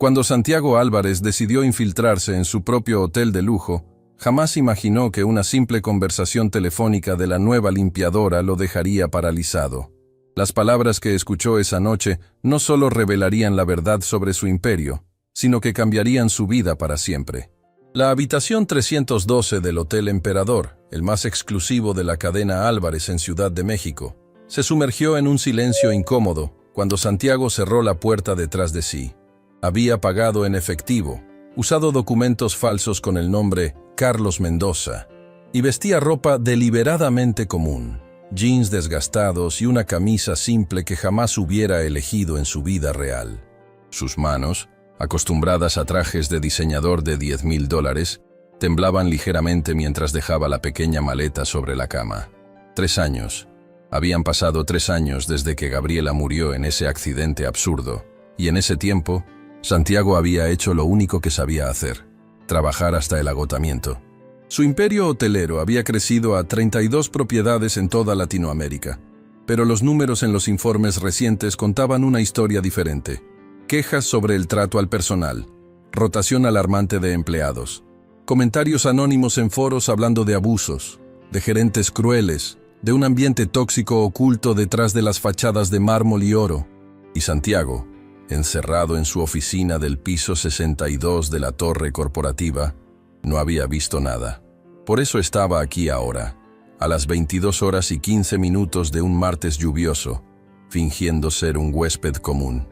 Cuando Santiago Álvarez decidió infiltrarse en su propio hotel de lujo, jamás imaginó que una simple conversación telefónica de la nueva limpiadora lo dejaría paralizado. Las palabras que escuchó esa noche no solo revelarían la verdad sobre su imperio, sino que cambiarían su vida para siempre. La habitación 312 del Hotel Emperador, el más exclusivo de la cadena Álvarez en Ciudad de México, se sumergió en un silencio incómodo cuando Santiago cerró la puerta detrás de sí. Había pagado en efectivo, usado documentos falsos con el nombre Carlos Mendoza, y vestía ropa deliberadamente común, jeans desgastados y una camisa simple que jamás hubiera elegido en su vida real. Sus manos, acostumbradas a trajes de diseñador de $10,000, temblaban ligeramente mientras dejaba la pequeña maleta sobre la cama. 3 años. Habían pasado 3 años desde que Gabriela murió en ese accidente absurdo, y en ese tiempo, Santiago había hecho lo único que sabía hacer: trabajar hasta el agotamiento. Su imperio hotelero había crecido a 32 propiedades en toda Latinoamérica, pero los números en los informes recientes contaban una historia diferente. Quejas sobre el trato al personal, rotación alarmante de empleados, comentarios anónimos en foros hablando de abusos, de gerentes crueles, de un ambiente tóxico oculto detrás de las fachadas de mármol y oro. Y Santiago, encerrado en su oficina del piso 62 de la torre corporativa, no había visto nada. Por eso estaba aquí ahora, a las 22:15 de un martes lluvioso, fingiendo ser un huésped común.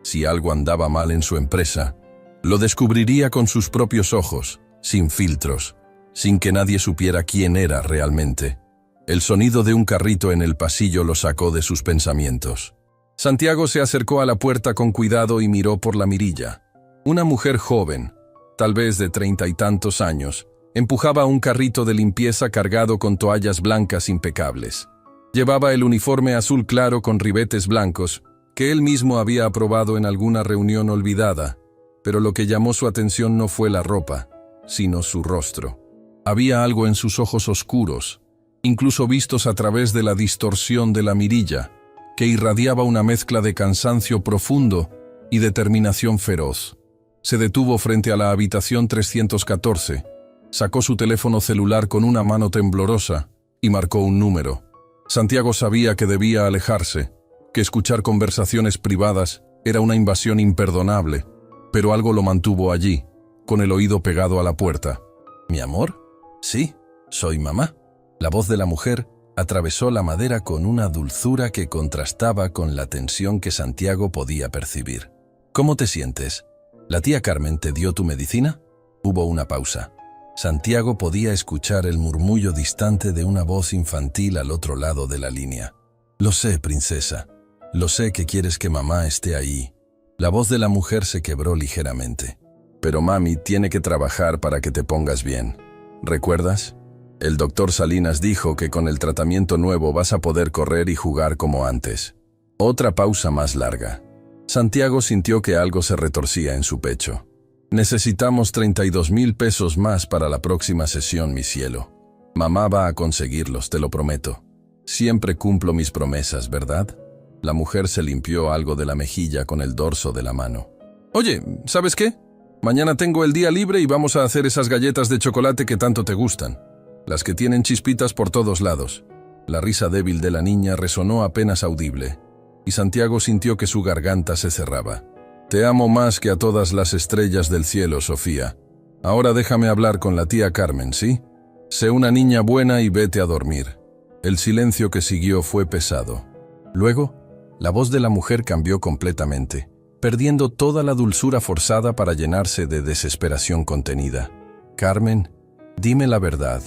Si algo andaba mal en su empresa, lo descubriría con sus propios ojos, sin filtros, sin que nadie supiera quién era realmente. El sonido de un carrito en el pasillo lo sacó de sus pensamientos. Santiago se acercó a la puerta con cuidado y miró por la mirilla. Una mujer joven, tal vez de 30 y tantos años, empujaba un carrito de limpieza cargado con toallas blancas impecables. Llevaba el uniforme azul claro con ribetes blancos, que él mismo había aprobado en alguna reunión olvidada, pero lo que llamó su atención no fue la ropa, sino su rostro. Había algo en sus ojos oscuros, incluso vistos a través de la distorsión de la mirilla, que irradiaba una mezcla de cansancio profundo y determinación feroz. Se detuvo frente a la habitación 314, sacó su teléfono celular con una mano temblorosa y marcó un número. Santiago sabía que debía alejarse, que escuchar conversaciones privadas era una invasión imperdonable, pero algo lo mantuvo allí, con el oído pegado a la puerta. «¿Mi amor? Sí, soy mamá». La voz de la mujer atravesó la madera con una dulzura que contrastaba con la tensión que Santiago podía percibir. «¿Cómo te sientes? ¿La tía Carmen te dio tu medicina?» Hubo una pausa. Santiago podía escuchar el murmullo distante de una voz infantil al otro lado de la línea. «Lo sé, princesa. Lo sé que quieres que mamá esté ahí». La voz de la mujer se quebró ligeramente. «Pero mami tiene que trabajar para que te pongas bien. ¿Recuerdas? El doctor Salinas dijo que con el tratamiento nuevo vas a poder correr y jugar como antes». Otra pausa más larga. Santiago sintió que algo se retorcía en su pecho. «Necesitamos 32,000 pesos más para la próxima sesión, mi cielo. Mamá va a conseguirlos, te lo prometo. Siempre cumplo mis promesas, ¿verdad?» La mujer se limpió algo de la mejilla con el dorso de la mano. «Oye, ¿sabes qué? Mañana tengo el día libre y vamos a hacer esas galletas de chocolate que tanto te gustan. Las que tienen chispitas por todos lados». La risa débil de la niña resonó apenas audible, y Santiago sintió que su garganta se cerraba. «Te amo más que a todas las estrellas del cielo, Sofía. Ahora déjame hablar con la tía Carmen, ¿sí? Sé una niña buena y vete a dormir». El silencio que siguió fue pesado. Luego, la voz de la mujer cambió completamente, perdiendo toda la dulzura forzada para llenarse de desesperación contenida. «Carmen, dime la verdad.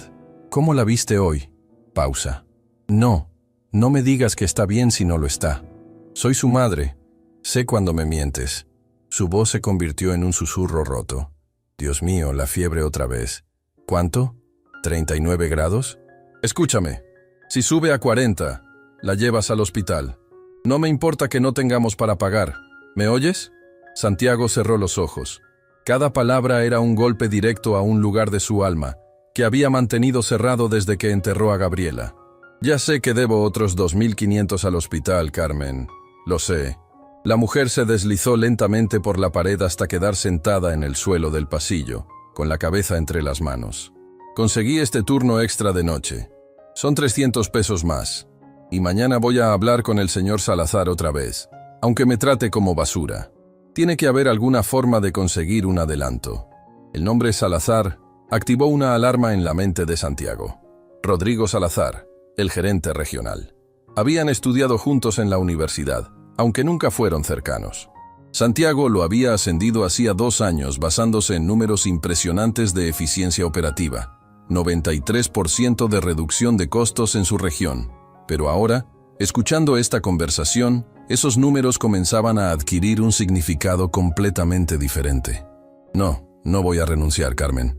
¿Cómo la viste hoy?» Pausa. «No, no me digas que está bien si no lo está. Soy su madre. Sé cuando me mientes». Su voz se convirtió en un susurro roto. «Dios mío, la fiebre otra vez. ¿Cuánto? ¿39 grados? Escúchame. Si sube a 40, la llevas al hospital. No me importa que no tengamos para pagar. ¿Me oyes?» Santiago cerró los ojos. Cada palabra era un golpe directo a un lugar de su alma, que había mantenido cerrado desde que enterró a Gabriela. «Ya sé que debo otros 2,500 al hospital, Carmen. Lo sé. La mujer se deslizó lentamente por la pared hasta quedar sentada en el suelo del pasillo, con la cabeza entre las manos. Conseguí este turno extra de noche. Son 300 pesos más. Y mañana voy a hablar con el señor Salazar otra vez, aunque me trate como basura. Tiene que haber alguna forma de conseguir un adelanto. El nombre Salazar activó una alarma en la mente de Santiago. Rodrigo Salazar, el gerente regional. Habían estudiado juntos en la universidad, aunque nunca fueron cercanos. Santiago lo había ascendido hacía 2 años basándose en números impresionantes de eficiencia operativa, 93% de reducción de costos en su región. Pero ahora, escuchando esta conversación, esos números comenzaban a adquirir un significado completamente diferente. No voy a renunciar, Carmen.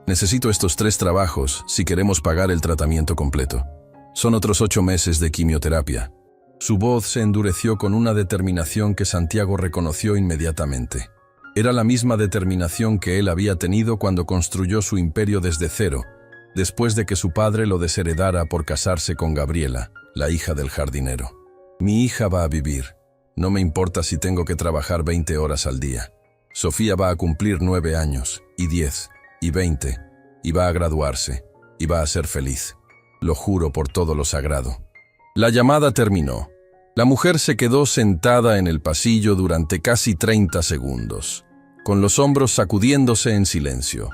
Necesito estos 3 trabajos si queremos pagar el tratamiento completo. Son otros 8 meses de quimioterapia. Su voz se endureció con una determinación que Santiago reconoció inmediatamente. Era la misma determinación que él había tenido cuando construyó su imperio desde cero, después de que su padre lo desheredara por casarse con Gabriela, la hija del jardinero. Mi hija va a vivir. No me importa si tengo que trabajar 20 horas al día. Sofía va a cumplir 9 años, y 10, y 20, y va a graduarse, y va a ser feliz. Lo juro por todo lo sagrado. La llamada terminó. La mujer se quedó sentada en el pasillo durante casi 30 segundos, con los hombros sacudiéndose en silencio.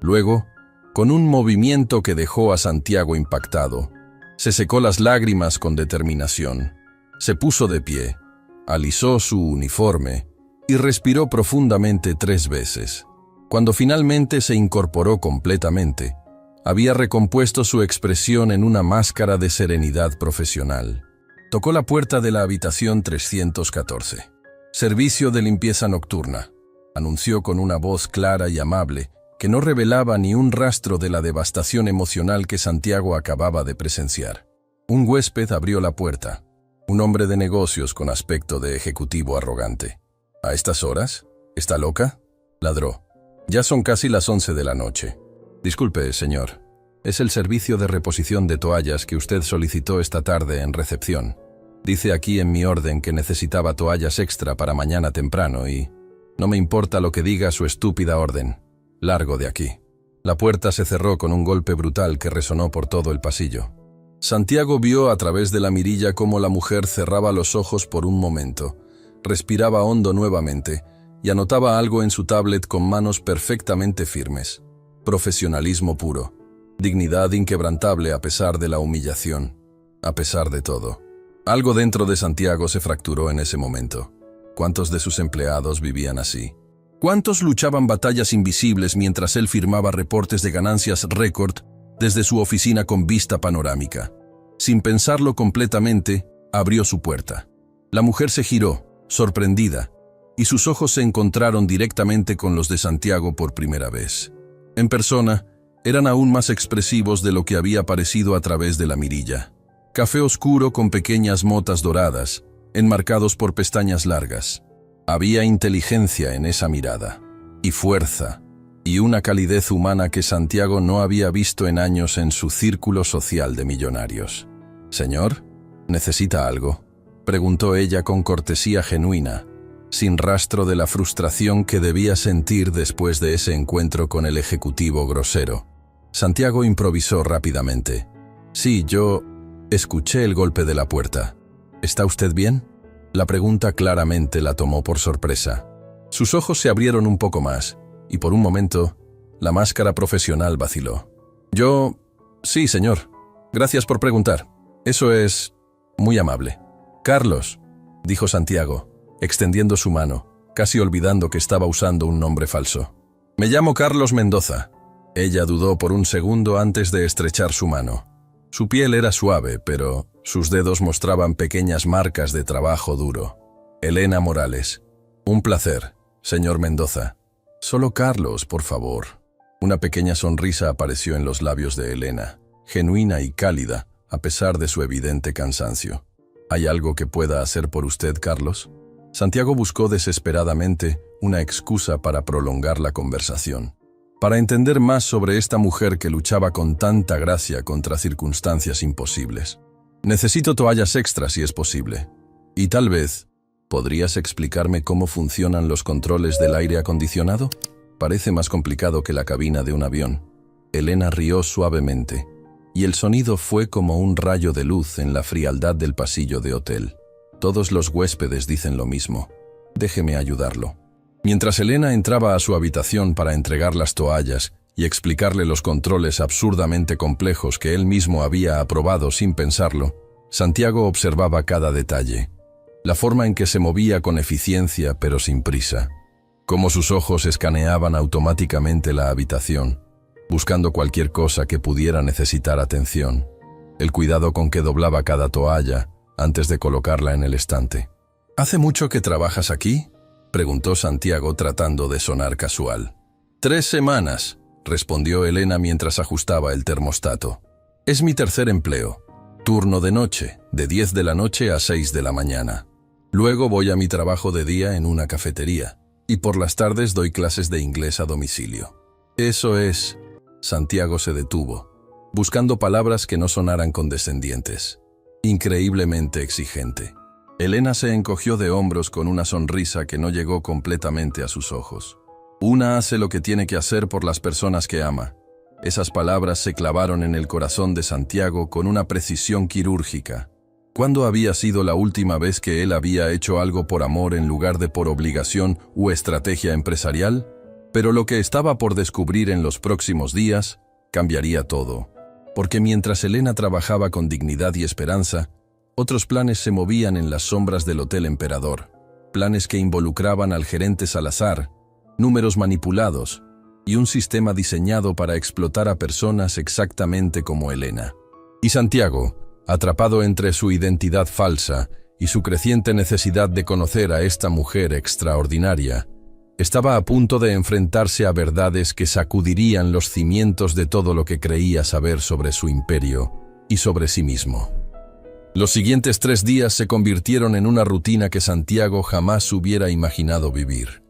Luego, con un movimiento que dejó a Santiago impactado, se secó las lágrimas con determinación, se puso de pie, alisó su uniforme y respiró profundamente 3 veces. Cuando finalmente se incorporó completamente, había recompuesto su expresión en una máscara de serenidad profesional. Tocó la puerta de la habitación 314. Servicio de limpieza nocturna, anunció con una voz clara y amable que no revelaba ni un rastro de la devastación emocional que Santiago acababa de presenciar. Un huésped abrió la puerta, un hombre de negocios con aspecto de ejecutivo arrogante. ¿A estas horas? ¿Está loca?, ladró. Ya son casi las 11 de la noche. Disculpe, señor. Es el servicio de reposición de toallas que usted solicitó esta tarde en recepción. Dice aquí en mi orden que necesitaba toallas extra para mañana temprano y... no me importa lo que diga su estúpida orden. Largo de aquí. La puerta se cerró con un golpe brutal que resonó por todo el pasillo. Santiago vio a través de la mirilla cómo la mujer cerraba los ojos por un momento, respiraba hondo nuevamente y anotaba algo en su tablet con manos perfectamente firmes. Profesionalismo puro. Dignidad inquebrantable a pesar de la humillación. A pesar de todo. Algo dentro de Santiago se fracturó en ese momento. ¿Cuántos de sus empleados vivían así? ¿Cuántos luchaban batallas invisibles mientras él firmaba reportes de ganancias récord desde su oficina con vista panorámica? Sin pensarlo completamente, abrió su puerta. La mujer se giró, sorprendida, y sus ojos se encontraron directamente con los de Santiago por primera vez. En persona, eran aún más expresivos de lo que había parecido a través de la mirilla. Café oscuro con pequeñas motas doradas, enmarcados por pestañas largas. Había inteligencia en esa mirada, y fuerza, y una calidez humana que Santiago no había visto en años en su círculo social de millonarios. «Señor, ¿necesita algo?», preguntó ella con cortesía genuina, sin rastro de la frustración que debía sentir después de ese encuentro con el ejecutivo grosero. Santiago improvisó rápidamente. «Sí, yo escuché el golpe de la puerta. ¿Está usted bien?». La pregunta claramente la tomó por sorpresa. Sus ojos se abrieron un poco más, y por un momento, la máscara profesional vaciló. «Yo... sí, señor. Gracias por preguntar. Eso es... muy amable». «Carlos», dijo Santiago, extendiendo su mano, casi olvidando que estaba usando un nombre falso. «Me llamo Carlos Mendoza». Ella dudó por un segundo antes de estrechar su mano. Su piel era suave, pero sus dedos mostraban pequeñas marcas de trabajo duro. «Elena Morales». «Un placer, señor Mendoza». «Solo Carlos, por favor». Una pequeña sonrisa apareció en los labios de Elena, genuina y cálida, a pesar de su evidente cansancio. «¿Hay algo que pueda hacer por usted, Carlos?». Santiago buscó desesperadamente una excusa para prolongar la conversación, para entender más sobre esta mujer que luchaba con tanta gracia contra circunstancias imposibles. «Necesito toallas extras si es posible. Y tal vez ¿Podrías explicarme cómo funcionan los controles del aire acondicionado? Parece más complicado que la cabina de un avión. Elena rió suavemente, y el sonido fue como un rayo de luz en la frialdad del pasillo de hotel. Todos los huéspedes dicen lo mismo. Déjeme ayudarlo. Mientras Elena entraba a su habitación para entregar las toallas y explicarle los controles absurdamente complejos que él mismo había aprobado sin pensarlo, Santiago observaba cada detalle. La forma en que se movía con eficiencia pero sin prisa. Cómo sus ojos escaneaban automáticamente la habitación, buscando cualquier cosa que pudiera necesitar atención. El cuidado con que doblaba cada toalla antes de colocarla en el estante. ¿Hace mucho que trabajas aquí?, preguntó Santiago tratando de sonar casual. 3 semanas, respondió Elena mientras ajustaba el termostato. Es mi tercer empleo. Turno de noche, de 10 de la noche a 6 de la mañana. Luego voy a mi trabajo de día en una cafetería, y por las tardes doy clases de inglés a domicilio. Eso es... Santiago se detuvo, buscando palabras que no sonaran condescendientes. Increíblemente exigente. Elena se encogió de hombros con una sonrisa que no llegó completamente a sus ojos. Una hace lo que tiene que hacer por las personas que ama. Esas palabras se clavaron en el corazón de Santiago con una precisión quirúrgica. ¿Cuándo había sido la última vez que él había hecho algo por amor en lugar de por obligación u estrategia empresarial? Pero lo que estaba por descubrir en los próximos días cambiaría todo. Porque mientras Elena trabajaba con dignidad y esperanza, otros planes se movían en las sombras del Hotel Emperador. Planes que involucraban al gerente Salazar, números manipulados y un sistema diseñado para explotar a personas exactamente como Elena. Y Santiago, atrapado entre su identidad falsa y su creciente necesidad de conocer a esta mujer extraordinaria, estaba a punto de enfrentarse a verdades que sacudirían los cimientos de todo lo que creía saber sobre su imperio y sobre sí mismo. Los siguientes 3 días se convirtieron en una rutina que Santiago jamás hubiera imaginado vivir.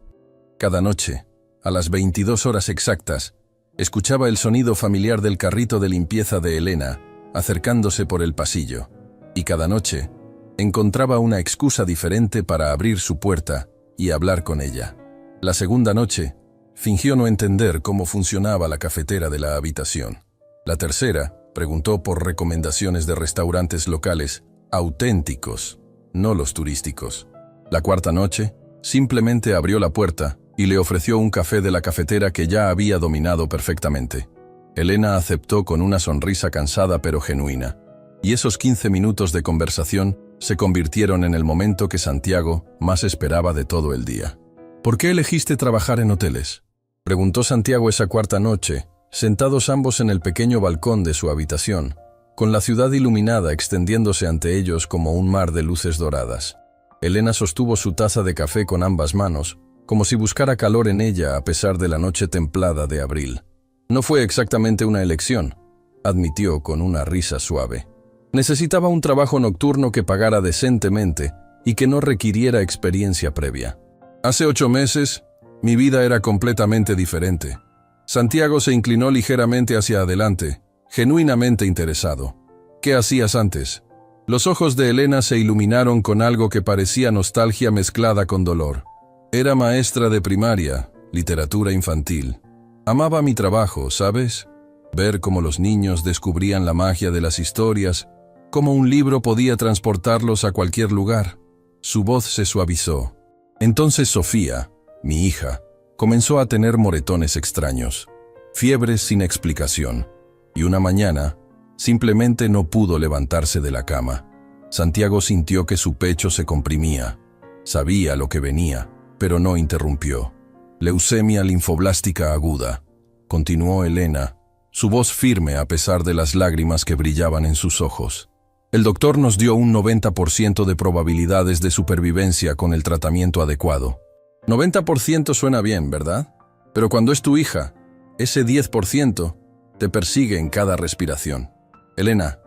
Cada noche, a las 22 horas exactas, escuchaba el sonido familiar del carrito de limpieza de Elena, acercándose por el pasillo, y cada noche encontraba una excusa diferente para abrir su puerta y hablar con ella. La segunda noche, fingió no entender cómo funcionaba la cafetera de la habitación. La tercera, preguntó por recomendaciones de restaurantes locales, auténticos, no los turísticos. La cuarta noche, simplemente abrió la puerta y le ofreció un café de la cafetera que ya había dominado perfectamente. Elena aceptó con una sonrisa cansada pero genuina, y esos 15 minutos de conversación se convirtieron en el momento que Santiago más esperaba de todo el día. ¿Por qué elegiste trabajar en hoteles?, preguntó Santiago esa cuarta noche, sentados ambos en el pequeño balcón de su habitación, con la ciudad iluminada extendiéndose ante ellos como un mar de luces doradas. Elena sostuvo su taza de café con ambas manos, como si buscara calor en ella a pesar de la noche templada de abril. No fue exactamente una elección, admitió con una risa suave. Necesitaba un trabajo nocturno que pagara decentemente y que no requiriera experiencia previa. Hace 8 meses, mi vida era completamente diferente. Santiago se inclinó ligeramente hacia adelante, genuinamente interesado. ¿Qué hacías antes? Los ojos de Elena se iluminaron con algo que parecía nostalgia mezclada con dolor. Era maestra de primaria, literatura infantil. Amaba mi trabajo, ¿sabes? Ver cómo los niños descubrían la magia de las historias, cómo un libro podía transportarlos a cualquier lugar. Su voz se suavizó. Entonces Sofía, mi hija, comenzó a tener moretones extraños, fiebres sin explicación, y una mañana simplemente no pudo levantarse de la cama. Santiago sintió que su pecho se comprimía. Sabía lo que venía, pero no interrumpió. Leucemia linfoblástica aguda, continuó Elena, su voz firme a pesar de las lágrimas que brillaban en sus ojos. El doctor nos dio un 90% de probabilidades de supervivencia con el tratamiento adecuado. 90% suena bien, ¿verdad? Pero cuando es tu hija, ese 10% te persigue en cada respiración. Elena,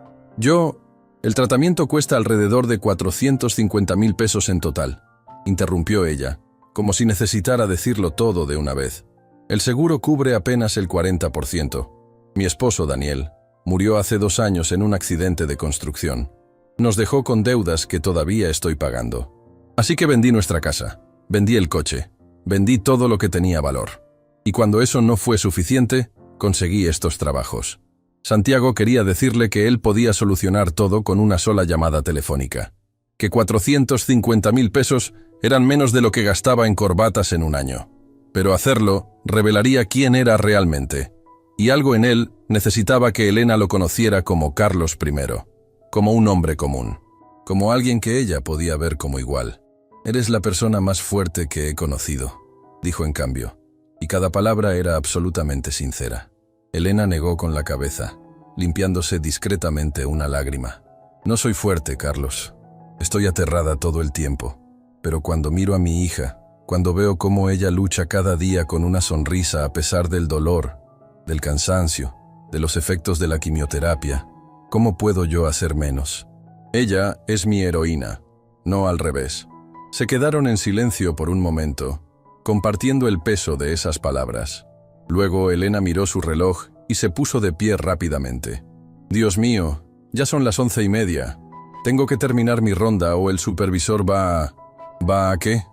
el tratamiento cuesta alrededor de 450,000 pesos en total, interrumpió ella, como si necesitara decirlo todo de una vez. El seguro cubre apenas el 40%. Mi esposo, Daniel, murió hace 2 años en un accidente de construcción. Nos dejó con deudas que todavía estoy pagando. Así que vendí nuestra casa, vendí el coche, vendí todo lo que tenía valor. Y cuando eso no fue suficiente, conseguí estos trabajos. Santiago quería decirle que él podía solucionar todo con una sola llamada telefónica, que 450.000 pesos eran menos de lo que gastaba en corbatas en un año. Pero hacerlo revelaría quién era realmente, y algo en él necesitaba que Elena lo conociera como Carlos I, como un hombre común, como alguien que ella podía ver como igual. «Eres la persona más fuerte que he conocido», dijo en cambio, y cada palabra era absolutamente sincera. Elena negó con la cabeza, limpiándose discretamente una lágrima. «No soy fuerte, Carlos. Estoy aterrada todo el tiempo. Pero cuando miro a mi hija, cuando veo cómo ella lucha cada día con una sonrisa a pesar del dolor, del cansancio, de los efectos de la quimioterapia, ¿cómo puedo yo hacer menos? Ella es mi heroína, no al revés». Se quedaron en silencio por un momento, compartiendo el peso de esas palabras. Luego Elena miró su reloj y se puso de pie rápidamente. «Dios mío, ya son las 11:30. Tengo que terminar mi ronda o el supervisor va a... ¿Va a qué?».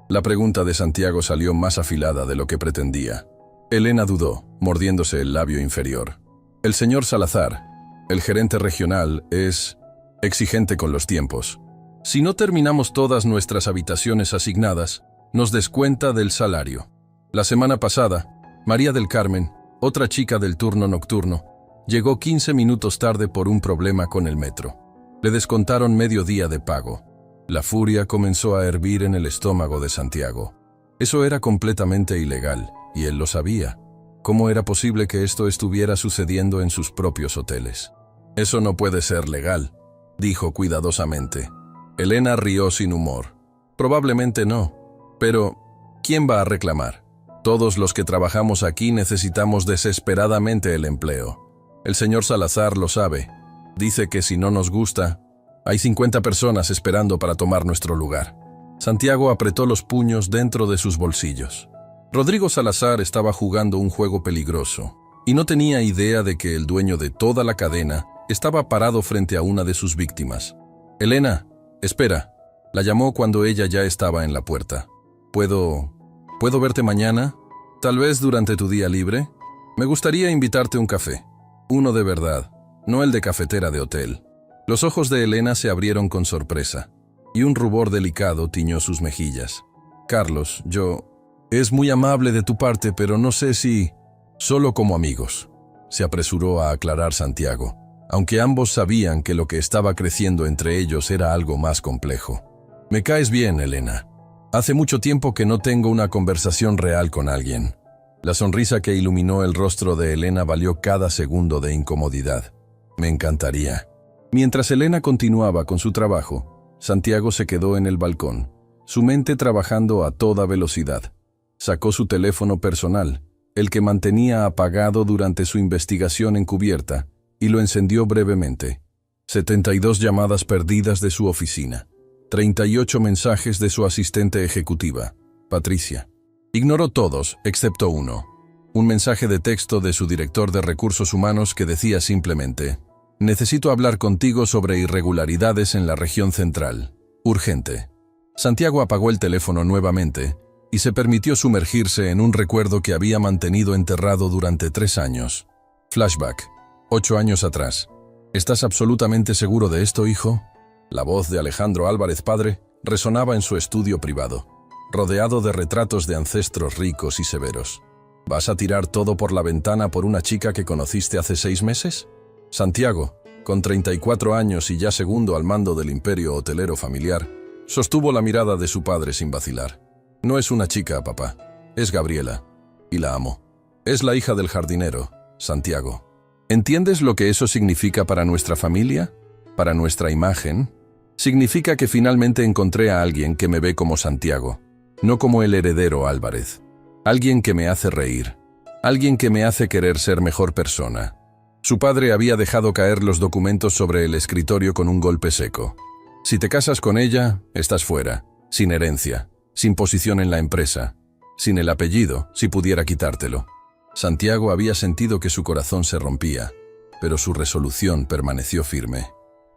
La pregunta de Santiago salió más afilada de lo que pretendía. Elena dudó, mordiéndose el labio inferior. «El señor Salazar, el gerente regional, es exigente con los tiempos. Si no terminamos todas nuestras habitaciones asignadas, nos descuenta del salario. La semana pasada, María del Carmen, otra chica del turno nocturno, llegó 15 minutos tarde por un problema con el metro. Le descontaron medio día de pago». La furia comenzó a hervir en el estómago de Santiago. Eso era completamente ilegal, y él lo sabía. ¿Cómo era posible que esto estuviera sucediendo en sus propios hoteles? «Eso no puede ser legal», dijo cuidadosamente. Elena rió sin humor. «Probablemente no. Pero, ¿quién va a reclamar? Todos los que trabajamos aquí necesitamos desesperadamente el empleo. El señor Salazar lo sabe. Dice que si no nos gusta, hay 50 personas esperando para tomar nuestro lugar». Santiago apretó los puños dentro de sus bolsillos. Rodrigo Salazar estaba jugando un juego peligroso, y no tenía idea de que el dueño de toda la cadena estaba parado frente a una de sus víctimas. «Elena, espera», la llamó cuando ella ya estaba en la puerta. ¿Puedo verte mañana? Tal vez durante tu día libre. Me gustaría invitarte a un café. Uno de verdad, no el de cafetera de hotel». Los ojos de Elena se abrieron con sorpresa, y un rubor delicado tiñó sus mejillas. «Carlos, es muy amable de tu parte, pero no sé si... Solo como amigos», se apresuró a aclarar Santiago, aunque ambos sabían que lo que estaba creciendo entre ellos era algo más complejo. «Me caes bien, Elena. Hace mucho tiempo que no tengo una conversación real con alguien». La sonrisa que iluminó el rostro de Elena valió cada segundo de incomodidad. «Me encantaría». Mientras Elena continuaba con su trabajo, Santiago se quedó en el balcón, su mente trabajando a toda velocidad. Sacó su teléfono personal, el que mantenía apagado durante su investigación encubierta, y lo encendió brevemente. 72 llamadas perdidas de su oficina, 38 mensajes de su asistente ejecutiva, Patricia. Ignoró todos, excepto uno. Un mensaje de texto de su director de recursos humanos que decía simplemente: «Necesito hablar contigo sobre irregularidades en la región central. Urgente». Santiago apagó el teléfono nuevamente y se permitió sumergirse en un recuerdo que había mantenido enterrado durante 3 años. Flashback. 8 años atrás. «¿Estás absolutamente seguro de esto, hijo?». La voz de Alejandro Álvarez padre resonaba en su estudio privado, rodeado de retratos de ancestros ricos y severos. «¿Vas a tirar todo por la ventana por una chica que conociste hace 6 meses?» Santiago, con 34 años y ya segundo al mando del imperio hotelero familiar, sostuvo la mirada de su padre sin vacilar. «No es una chica, papá. Es Gabriela. Y la amo. Es la hija del jardinero, Santiago. ¿Entiendes lo que eso significa para nuestra familia? ¿Para nuestra imagen? Significa que finalmente encontré a alguien que me ve como Santiago, no como el heredero Álvarez. Alguien que me hace reír. Alguien que me hace querer ser mejor persona». Su padre había dejado caer los documentos sobre el escritorio con un golpe seco. «Si te casas con ella, estás fuera, sin herencia, sin posición en la empresa, sin el apellido, si pudiera quitártelo». Santiago había sentido que su corazón se rompía, pero su resolución permaneció firme.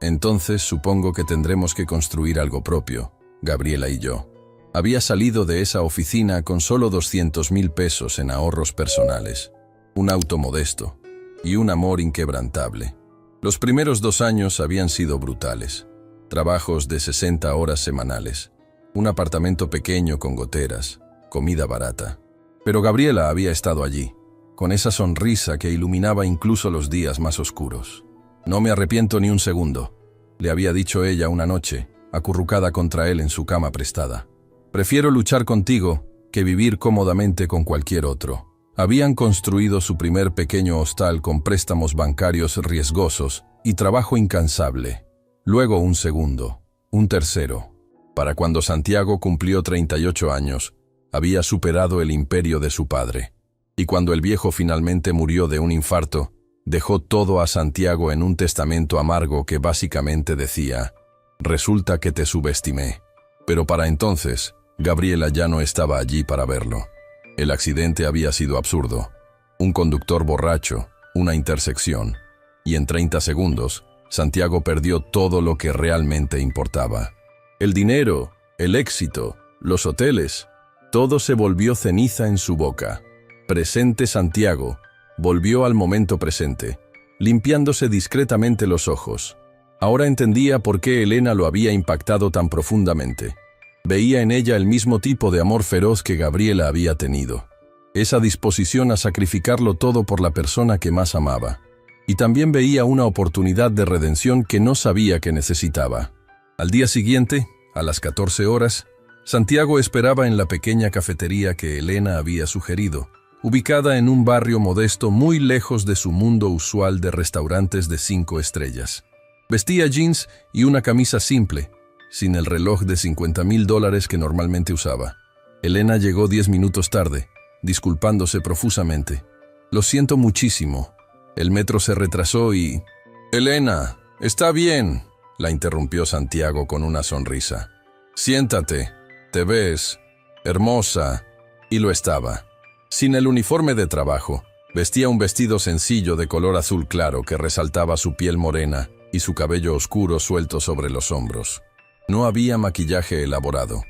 «Entonces supongo que tendremos que construir algo propio», Gabriela y yo. Había salido de esa oficina con solo 200,000 pesos en ahorros personales, un auto modesto y un amor inquebrantable. Los primeros 2 años habían sido brutales. Trabajos de 60 horas semanales, un apartamento pequeño con goteras, comida barata. Pero Gabriela había estado allí, con esa sonrisa que iluminaba incluso los días más oscuros. «No me arrepiento ni un segundo», le había dicho ella una noche, acurrucada contra él en su cama prestada. «Prefiero luchar contigo que vivir cómodamente con cualquier otro». Habían construido su primer pequeño hostal con préstamos bancarios riesgosos y trabajo incansable. Luego un segundo, un tercero. Para cuando Santiago cumplió 38 años, había superado el imperio de su padre. Y cuando el viejo finalmente murió de un infarto, dejó todo a Santiago en un testamento amargo que básicamente decía: «Resulta que te subestimé». Pero para entonces, Gabriela ya no estaba allí para verlo. El accidente había sido absurdo. Un conductor borracho, una intersección. Y en 30 segundos, Santiago perdió todo lo que realmente importaba. El dinero, el éxito, los hoteles, todo se volvió ceniza en su boca. Presente Santiago volvió al momento presente, limpiándose discretamente los ojos. Ahora entendía por qué Elena lo había impactado tan profundamente. Veía en ella el mismo tipo de amor feroz que Gabriela había tenido. Esa disposición a sacrificarlo todo por la persona que más amaba. Y también veía una oportunidad de redención que no sabía que necesitaba. Al día siguiente, a las 14 horas, Santiago esperaba en la pequeña cafetería que Elena había sugerido, ubicada en un barrio modesto muy lejos de su mundo usual de restaurantes de 5 estrellas. Vestía jeans y una camisa simple, sin el reloj de $50,000 que normalmente usaba. Elena llegó 10 minutos tarde, disculpándose profusamente. «Lo siento muchísimo. El metro se retrasó y...» «Elena, está bien», la interrumpió Santiago con una sonrisa. «Siéntate. Te ves hermosa». Y lo estaba. Sin el uniforme de trabajo, vestía un vestido sencillo de color azul claro que resaltaba su piel morena y su cabello oscuro suelto sobre los hombros. No había maquillaje elaborado,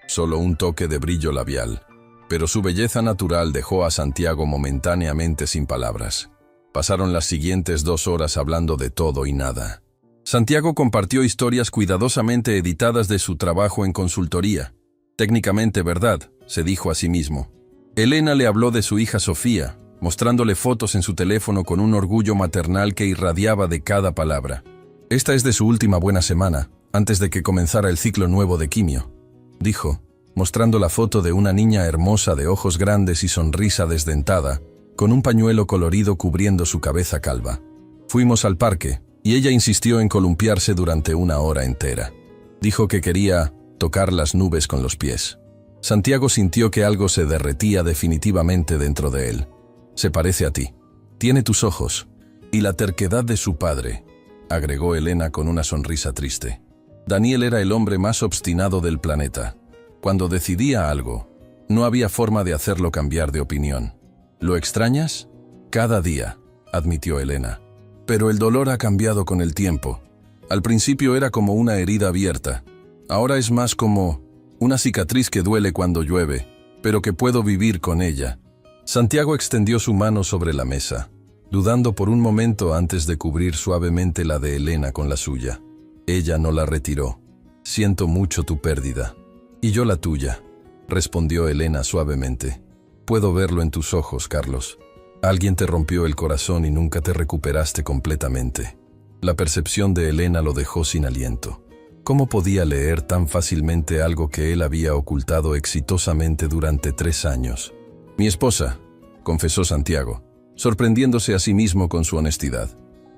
solo un toque de brillo labial, pero su belleza natural dejó a Santiago momentáneamente sin palabras. Pasaron las siguientes 2 horas hablando de todo y nada. Santiago compartió historias cuidadosamente editadas de su trabajo en consultoría. Técnicamente verdad, se dijo a sí mismo. Elena le habló de su hija Sofía, mostrándole fotos en su teléfono con un orgullo maternal que irradiaba de cada palabra. «Esta es de su última buena semana, antes de que comenzara el ciclo nuevo de quimio», dijo, mostrando la foto de una niña hermosa de ojos grandes y sonrisa desdentada, con un pañuelo colorido cubriendo su cabeza calva. Fuimos al parque, y ella insistió en columpiarse durante 1 hora entera. Dijo que quería tocar las nubes con los pies. Santiago sintió que algo se derretía definitivamente dentro de él. «Se parece a ti. Tiene tus ojos. Y la terquedad de su padre», agregó Elena con una sonrisa triste. Daniel era el hombre más obstinado del planeta. Cuando decidía algo, no había forma de hacerlo cambiar de opinión. «¿Lo extrañas?» «Cada día», admitió Elena. «Pero el dolor ha cambiado con el tiempo. Al principio era como una herida abierta. Ahora es más como una cicatriz que duele cuando llueve, pero que puedo vivir con ella». Santiago extendió su mano sobre la mesa, dudando por un momento antes de cubrir suavemente la de Elena con la suya. Ella no la retiró. «Siento mucho tu pérdida». «Y yo la tuya», respondió Elena suavemente. «Puedo verlo en tus ojos, Carlos. Alguien te rompió el corazón y nunca te recuperaste completamente». La percepción de Elena lo dejó sin aliento. ¿Cómo podía leer tan fácilmente algo que él había ocultado exitosamente durante 3 años? «Mi esposa», confesó Santiago, sorprendiéndose a sí mismo con su honestidad.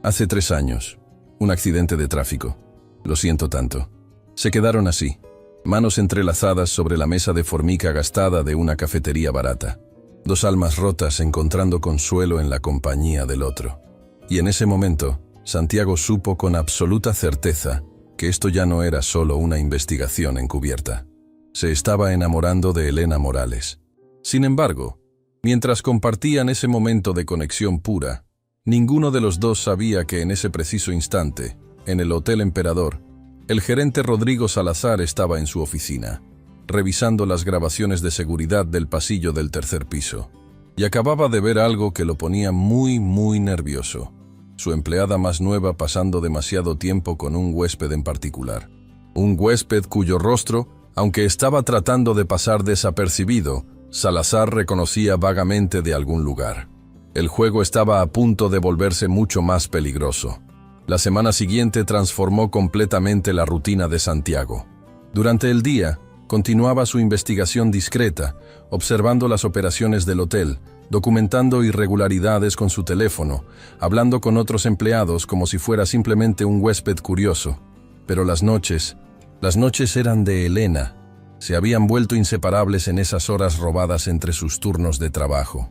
«Hace 3 años. Un accidente de tráfico. Lo siento tanto». Se quedaron así, manos entrelazadas sobre la mesa de formica gastada de una cafetería barata. 2 almas rotas encontrando consuelo en la compañía del otro. Y en ese momento, Santiago supo con absoluta certeza que esto ya no era solo una investigación encubierta. Se estaba enamorando de Elena Morales. Sin embargo, mientras compartían ese momento de conexión pura, ninguno de los dos sabía que en ese preciso instante, en el Hotel Emperador, El gerente Rodrigo Salazar estaba en su oficina, revisando las grabaciones de seguridad del pasillo del tercer piso, y acababa de ver algo que lo ponía muy nervioso. Su empleada más nueva pasando demasiado tiempo con un huésped en particular. Un huésped cuyo rostro, aunque estaba tratando de pasar desapercibido, Salazar reconocía vagamente de algún lugar. El juego estaba a punto de volverse mucho más peligroso. La semana siguiente transformó completamente la rutina de Santiago. Durante el día, continuaba su investigación discreta, observando las operaciones del hotel, documentando irregularidades con su teléfono, hablando con otros empleados como si fuera simplemente un huésped curioso. Pero las noches eran de Elena. Se habían vuelto inseparables en esas horas robadas entre sus turnos de trabajo.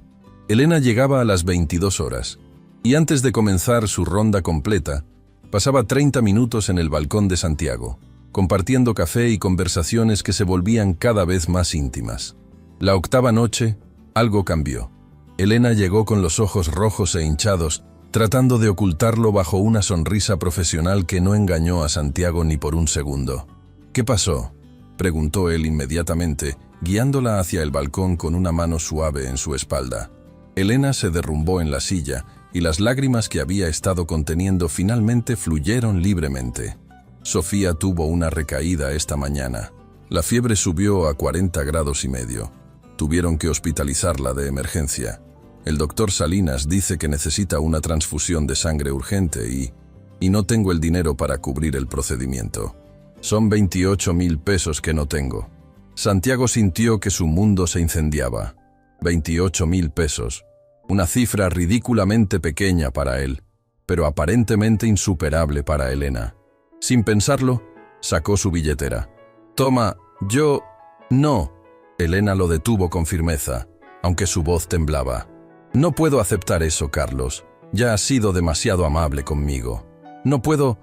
Elena llegaba a las 22 horas, y antes de comenzar su ronda completa, pasaba 30 minutos en el balcón de Santiago, compartiendo café y conversaciones que se volvían cada vez más íntimas. La octava noche, algo cambió. Elena llegó con los ojos rojos e hinchados, tratando de ocultarlo bajo una sonrisa profesional que no engañó a Santiago ni por un segundo. «¿Qué pasó?», preguntó él inmediatamente, guiándola hacia el balcón con una mano suave en su espalda. Elena se derrumbó en la silla y las lágrimas que había estado conteniendo finalmente fluyeron libremente. Sofía tuvo una recaída esta mañana. La fiebre subió a 40 grados y medio. Tuvieron que hospitalizarla de emergencia. El doctor Salinas dice que necesita una transfusión de sangre urgente y no tengo el dinero para cubrir el procedimiento. Son 28,000 pesos que no tengo. Santiago sintió que su mundo se incendiaba. 28,000 pesos. Una cifra ridículamente pequeña para él, pero aparentemente insuperable para Elena. Sin pensarlo, sacó su billetera. «Toma, yo... no». Elena lo detuvo con firmeza, aunque su voz temblaba. «No puedo aceptar eso, Carlos. Ya has sido demasiado amable conmigo. No puedo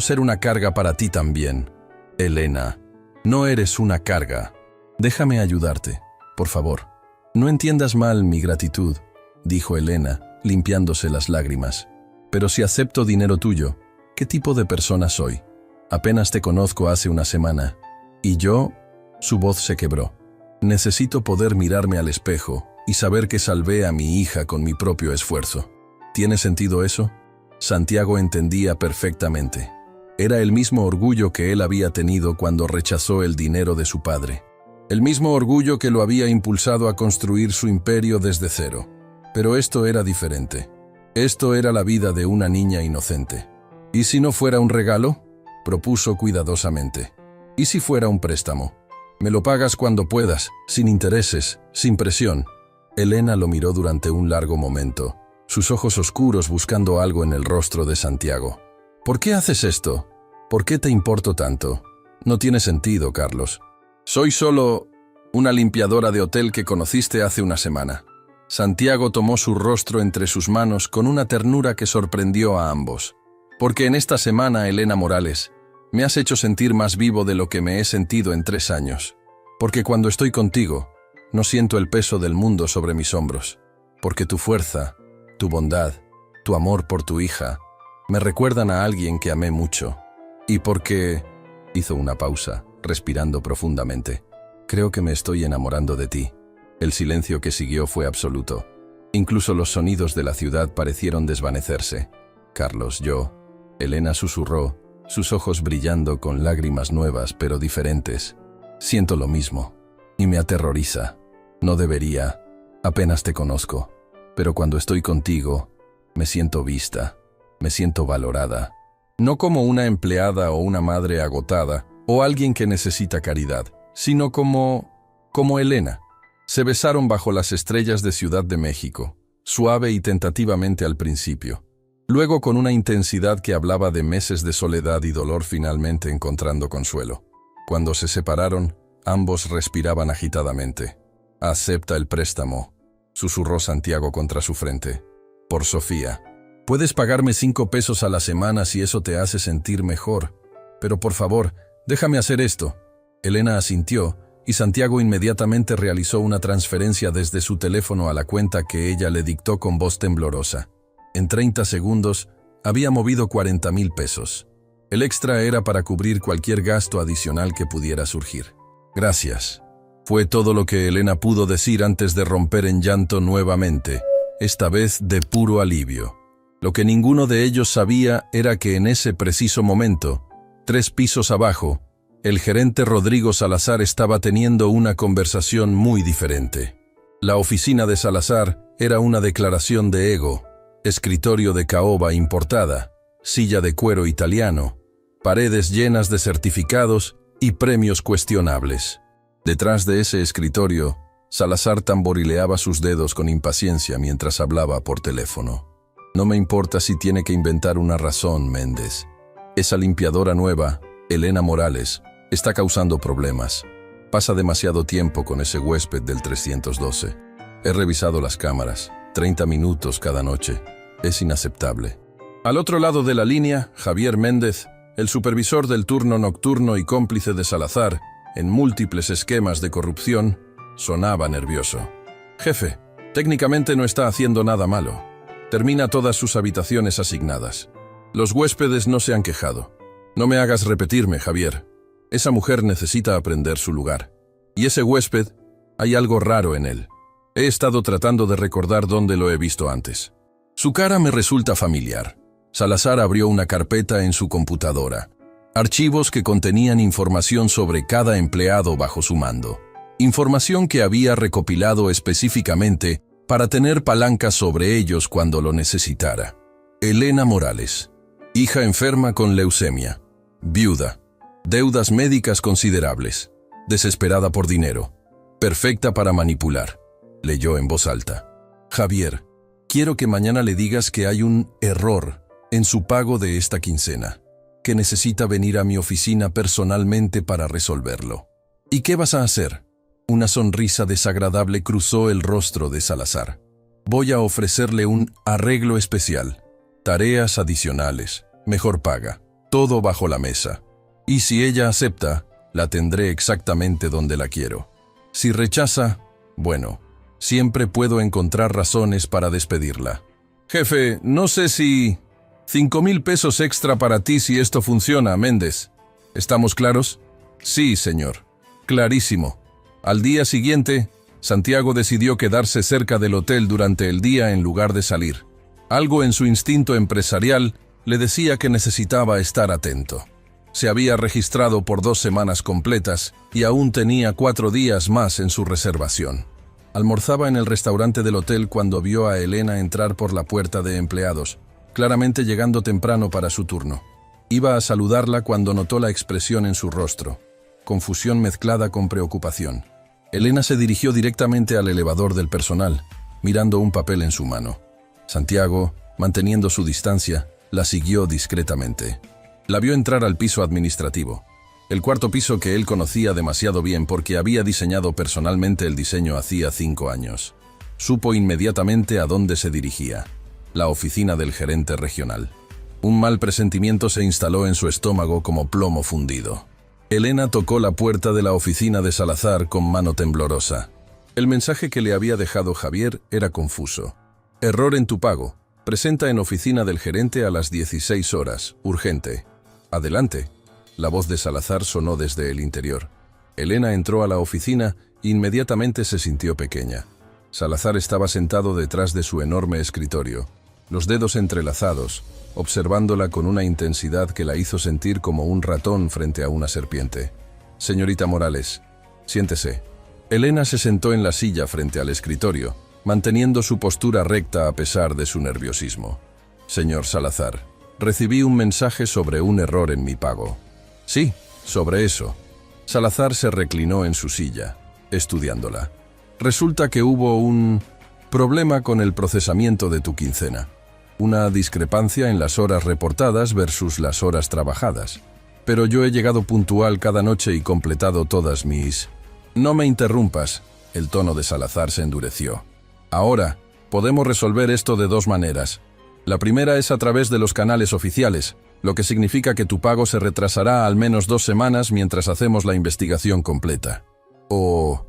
ser una carga para ti también». «Elena, no eres una carga. Déjame ayudarte, por favor». «No entiendas mal mi gratitud», dijo Elena, limpiándose las lágrimas. «Pero si acepto dinero tuyo, ¿qué tipo de persona soy? Apenas te conozco hace una semana. Y yo...» Su voz se quebró. «Necesito poder mirarme al espejo y saber que salvé a mi hija con mi propio esfuerzo. ¿Tiene sentido eso?» Santiago entendía perfectamente. Era el mismo orgullo que él había tenido cuando rechazó el dinero de su padre. El mismo orgullo que lo había impulsado a construir su imperio desde cero. Pero esto era diferente. Esto era la vida de una niña inocente. ¿Y si no fuera un regalo?, propuso cuidadosamente. ¿Y si fuera un préstamo? Me lo pagas cuando puedas, sin intereses, sin presión. Elena lo miró durante un largo momento, sus ojos oscuros buscando algo en el rostro de Santiago. ¿Por qué haces esto? ¿Por qué te importo tanto? No tiene sentido, Carlos. Soy solo una limpiadora de hotel que conociste hace una semana. Santiago tomó su rostro entre sus manos con una ternura que sorprendió a ambos. Porque en esta semana, Elena Morales, me has hecho sentir más vivo de lo que me he sentido en 3 años. Porque cuando estoy contigo, no siento el peso del mundo sobre mis hombros. Porque tu fuerza, tu bondad, tu amor por tu hija, me recuerdan a alguien que amé mucho. Y porque... Hizo una pausa, respirando profundamente. Creo que me estoy enamorando de ti. El silencio que siguió fue absoluto. Incluso los sonidos de la ciudad parecieron desvanecerse. Carlos, yo... Elena susurró, sus ojos brillando con lágrimas nuevas pero diferentes. Siento lo mismo. Y me aterroriza. No debería. Apenas te conozco. Pero cuando estoy contigo, me siento vista. Me siento valorada. No como una empleada o una madre agotada, o alguien que necesita caridad, sino como Elena. Se besaron bajo las estrellas de Ciudad de México, suave y tentativamente al principio. Luego con una intensidad que hablaba de meses de soledad y dolor finalmente encontrando consuelo. Cuando se separaron, ambos respiraban agitadamente. «Acepta el préstamo», susurró Santiago contra su frente. «Por Sofía. Puedes pagarme 5 pesos a la semana si eso te hace sentir mejor. Pero por favor, déjame hacer esto». Elena asintió, y Santiago inmediatamente realizó una transferencia desde su teléfono a la cuenta que ella le dictó con voz temblorosa. En 30 segundos, había movido 40,000 pesos. El extra era para cubrir cualquier gasto adicional que pudiera surgir. Gracias. Fue todo lo que Elena pudo decir antes de romper en llanto nuevamente, esta vez de puro alivio. Lo que ninguno de ellos sabía era que en ese preciso momento, 3 pisos abajo, el gerente Rodrigo Salazar estaba teniendo una conversación muy diferente. La oficina de Salazar era una declaración de ego, escritorio de caoba importada, silla de cuero italiano, paredes llenas de certificados y premios cuestionables. Detrás de ese escritorio, Salazar tamborileaba sus dedos con impaciencia mientras hablaba por teléfono. No me importa si tiene que inventar una razón, Méndez. Esa limpiadora nueva, Elena Morales, está causando problemas. Pasa demasiado tiempo con ese huésped del 312. He revisado las cámaras, 30 minutos cada noche. Es inaceptable. Al otro lado de la línea, Javier Méndez, el supervisor del turno nocturno y cómplice de Salazar en múltiples esquemas de corrupción, sonaba nervioso. Jefe, técnicamente no está haciendo nada malo. Termina todas sus habitaciones asignadas. Los huéspedes no se han quejado. No me hagas repetirme, Javier. Esa mujer necesita aprender su lugar. Y ese huésped, hay algo raro en él. He estado tratando de recordar dónde lo he visto antes. Su cara me resulta familiar. Salazar abrió una carpeta en su computadora. Archivos que contenían información sobre cada empleado bajo su mando. Información que había recopilado específicamente para tener palancas sobre ellos cuando lo necesitara. Elena Morales, hija enferma con leucemia, viuda, deudas médicas considerables, desesperada por dinero, perfecta para manipular, leyó en voz alta. Javier, quiero que mañana le digas que hay un error en su pago de esta quincena, que necesita venir a mi oficina personalmente para resolverlo. ¿Y qué vas a hacer? Una sonrisa desagradable cruzó el rostro de Salazar. Voy a ofrecerle un arreglo especial, tareas adicionales, mejor paga, todo bajo la mesa. Y si ella acepta, la tendré exactamente donde la quiero. Si rechaza, bueno, siempre puedo encontrar razones para despedirla. Jefe, no sé si... 5,000 pesos extra para ti si esto funciona, Méndez. ¿Estamos claros? Sí, señor. Clarísimo. Al día siguiente, Santiago decidió quedarse cerca del hotel durante el día en lugar de salir. Algo en su instinto empresarial le decía que necesitaba estar atento. Se había registrado por 2 semanas completas y aún tenía 4 días más en su reservación. Almorzaba en el restaurante del hotel cuando vio a Elena entrar por la puerta de empleados, claramente llegando temprano para su turno. Iba a saludarla cuando notó la expresión en su rostro, confusión mezclada con preocupación. Elena se dirigió directamente al elevador del personal, mirando un papel en su mano. Santiago, manteniendo su distancia, la siguió discretamente. La vio entrar al piso administrativo, el 4º piso que él conocía demasiado bien porque había diseñado personalmente el diseño hacía 5 años. Supo inmediatamente a dónde se dirigía. La oficina del gerente regional. Un mal presentimiento se instaló en su estómago como plomo fundido. Elena tocó la puerta de la oficina de Salazar con mano temblorosa. El mensaje que le había dejado Javier era confuso. Error en tu pago. Presenta en oficina del gerente a las 16 horas. Urgente. Adelante. La voz de Salazar sonó desde el interior. Elena entró a la oficina e inmediatamente se sintió pequeña. Salazar estaba sentado detrás de su enorme escritorio, los dedos entrelazados, observándola con una intensidad que la hizo sentir como un ratón frente a una serpiente. Señorita Morales, siéntese. Elena se sentó en la silla frente al escritorio, manteniendo su postura recta a pesar de su nerviosismo. Señor Salazar, recibí un mensaje sobre un error en mi pago. Sí, sobre eso. Salazar se reclinó en su silla, estudiándola. Resulta que hubo un problema con el procesamiento de tu quincena. Una discrepancia en las horas reportadas versus las horas trabajadas. Pero yo he llegado puntual cada noche y completado todas mis... No me interrumpas. El tono de Salazar se endureció. Ahora, podemos resolver esto de 2 maneras. La primera es a través de los canales oficiales, lo que significa que tu pago se retrasará al menos 2 semanas mientras hacemos la investigación completa. O...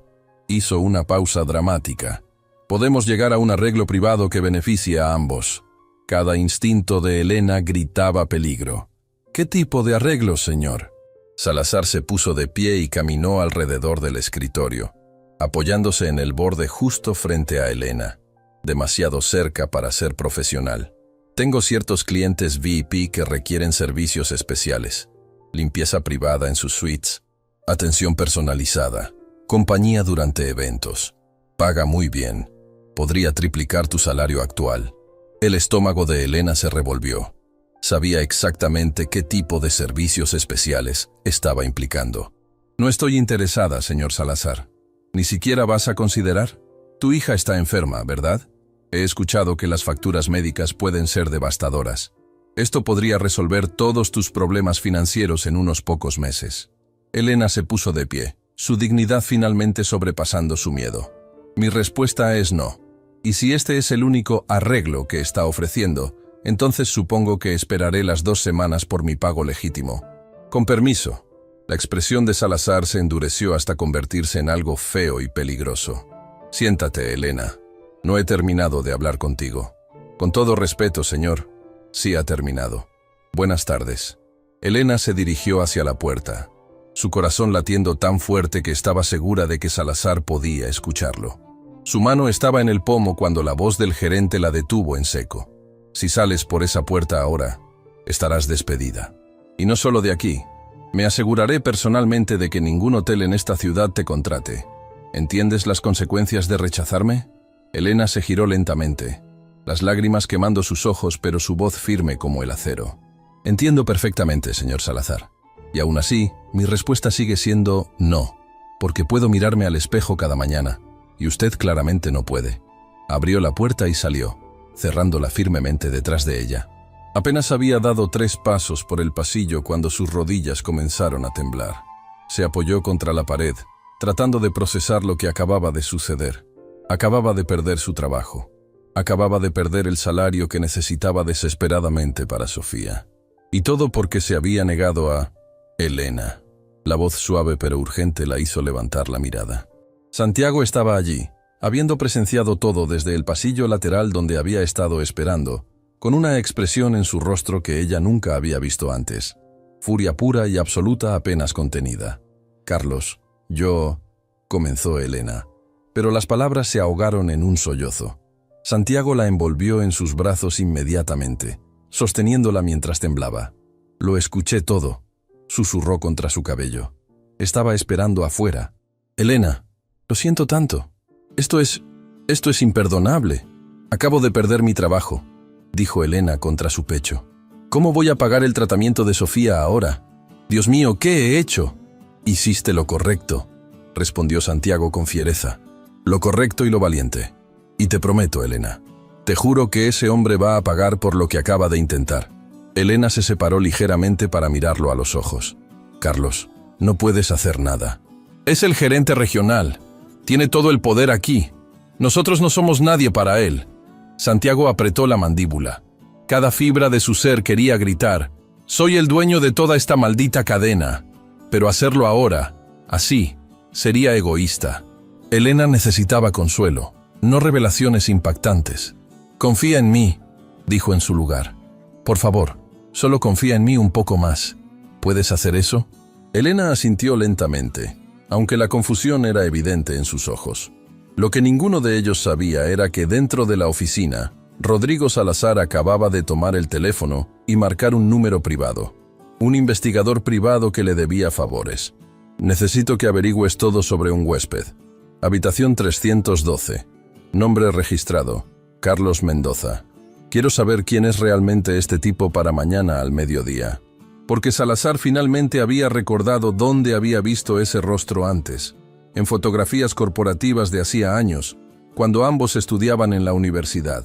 Hizo una pausa dramática. Podemos llegar a un arreglo privado que beneficie a ambos. Cada instinto de Elena gritaba peligro. ¿Qué tipo de arreglos, señor? Salazar se puso de pie y caminó alrededor del escritorio, apoyándose en el borde justo frente a Elena, demasiado cerca para ser profesional. Tengo ciertos clientes VIP que requieren servicios especiales, limpieza privada en sus suites, atención personalizada, compañía durante eventos. Paga muy bien. Podría triplicar tu salario actual. El estómago de Elena se revolvió. Sabía exactamente qué tipo de servicios especiales estaba implicando. No estoy interesada, señor Salazar. ¿Ni siquiera vas a considerar? Tu hija está enferma, ¿verdad? He escuchado que las facturas médicas pueden ser devastadoras. Esto podría resolver todos tus problemas financieros en unos pocos meses. Elena se puso de pie, su dignidad finalmente sobrepasando su miedo. Mi respuesta es no. Y si este es el único arreglo que está ofreciendo, entonces supongo que esperaré las 2 semanas por mi pago legítimo. Con permiso. La expresión de Salazar se endureció hasta convertirse en algo feo y peligroso. Siéntate, Elena. No he terminado de hablar contigo. Con todo respeto, señor. Sí ha terminado. Buenas tardes. Elena se dirigió hacia la puerta, su corazón latiendo tan fuerte que estaba segura de que Salazar podía escucharlo. Su mano estaba en el pomo cuando la voz del gerente la detuvo en seco. Si sales por esa puerta ahora, estarás despedida. Y no solo de aquí. Me aseguraré personalmente de que ningún hotel en esta ciudad te contrate. ¿Entiendes las consecuencias de rechazarme? Elena se giró lentamente, las lágrimas quemando sus ojos, pero su voz firme como el acero. Entiendo perfectamente, señor Salazar. Y aún así, mi respuesta sigue siendo no, porque puedo mirarme al espejo cada mañana, y usted claramente no puede. Abrió la puerta y salió, cerrándola firmemente detrás de ella. Apenas había dado 3 pasos por el pasillo cuando sus rodillas comenzaron a temblar. Se apoyó contra la pared, tratando de procesar lo que acababa de suceder. Acababa de perder su trabajo. Acababa de perder el salario que necesitaba desesperadamente para Sofía. Y todo porque se había negado a Elena. La voz suave pero urgente la hizo levantar la mirada. Santiago estaba allí, habiendo presenciado todo desde el pasillo lateral donde había estado esperando, con una expresión en su rostro que ella nunca había visto antes. Furia pura y absoluta apenas contenida. Carlos, comenzó Elena, pero las palabras se ahogaron en un sollozo. Santiago la envolvió en sus brazos inmediatamente, sosteniéndola mientras temblaba. Lo escuché todo, susurró contra su cabello. Estaba esperando afuera. Elena, lo siento tanto. Esto es imperdonable. Acabo de perder mi trabajo, dijo Elena contra su pecho. ¿Cómo voy a pagar el tratamiento de Sofía ahora? Dios mío, ¿qué he hecho? Hiciste lo correcto, respondió Santiago con fiereza. Lo correcto y lo valiente. Y te prometo, Elena, te juro que ese hombre va a pagar por lo que acaba de intentar. Elena se separó ligeramente para mirarlo a los ojos. Carlos, no puedes hacer nada. Es el gerente regional. Tiene todo el poder aquí. Nosotros no somos nadie para él. Santiago apretó la mandíbula. Cada fibra de su ser quería gritar: soy el dueño de toda esta maldita cadena. Pero hacerlo ahora, así, sería egoísta. Elena necesitaba consuelo, no revelaciones impactantes. Confía en mí, dijo en su lugar. Por favor, solo confía en mí un poco más. ¿Puedes hacer eso? Elena asintió lentamente, aunque la confusión era evidente en sus ojos. Lo que ninguno de ellos sabía era que dentro de la oficina, Rodrigo Salazar acababa de tomar el teléfono y marcar un número privado. Un investigador privado que le debía favores. Necesito que averigües todo sobre un huésped. Habitación 312. Nombre registrado: Carlos Mendoza. Quiero saber quién es realmente este tipo para mañana al mediodía. Porque Salazar finalmente había recordado dónde había visto ese rostro antes, en fotografías corporativas de hacía años, cuando ambos estudiaban en la universidad.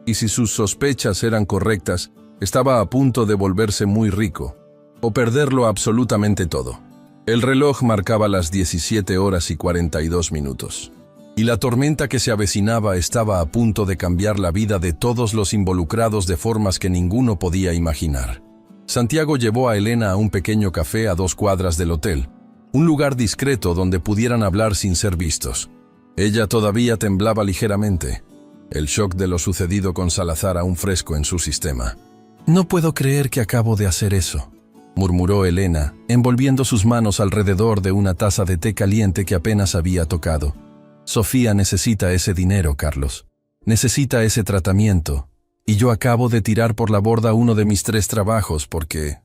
Y si sus sospechas eran correctas, estaba a punto de volverse muy rico, o perderlo absolutamente todo. El reloj marcaba las 17:42. Y la tormenta que se avecinaba estaba a punto de cambiar la vida de todos los involucrados de formas que ninguno podía imaginar. Santiago llevó a Elena a un pequeño café a 2 cuadras del hotel, un lugar discreto donde pudieran hablar sin ser vistos. Ella todavía temblaba ligeramente, el shock de lo sucedido con Salazar aún fresco en su sistema. No puedo creer que acabo de hacer eso. murmuró Elena, envolviendo sus manos alrededor de una taza de té caliente que apenas había tocado. Sofía necesita ese dinero, Carlos. Necesita ese tratamiento. Y yo acabo de tirar por la borda uno de mis 3 trabajos porque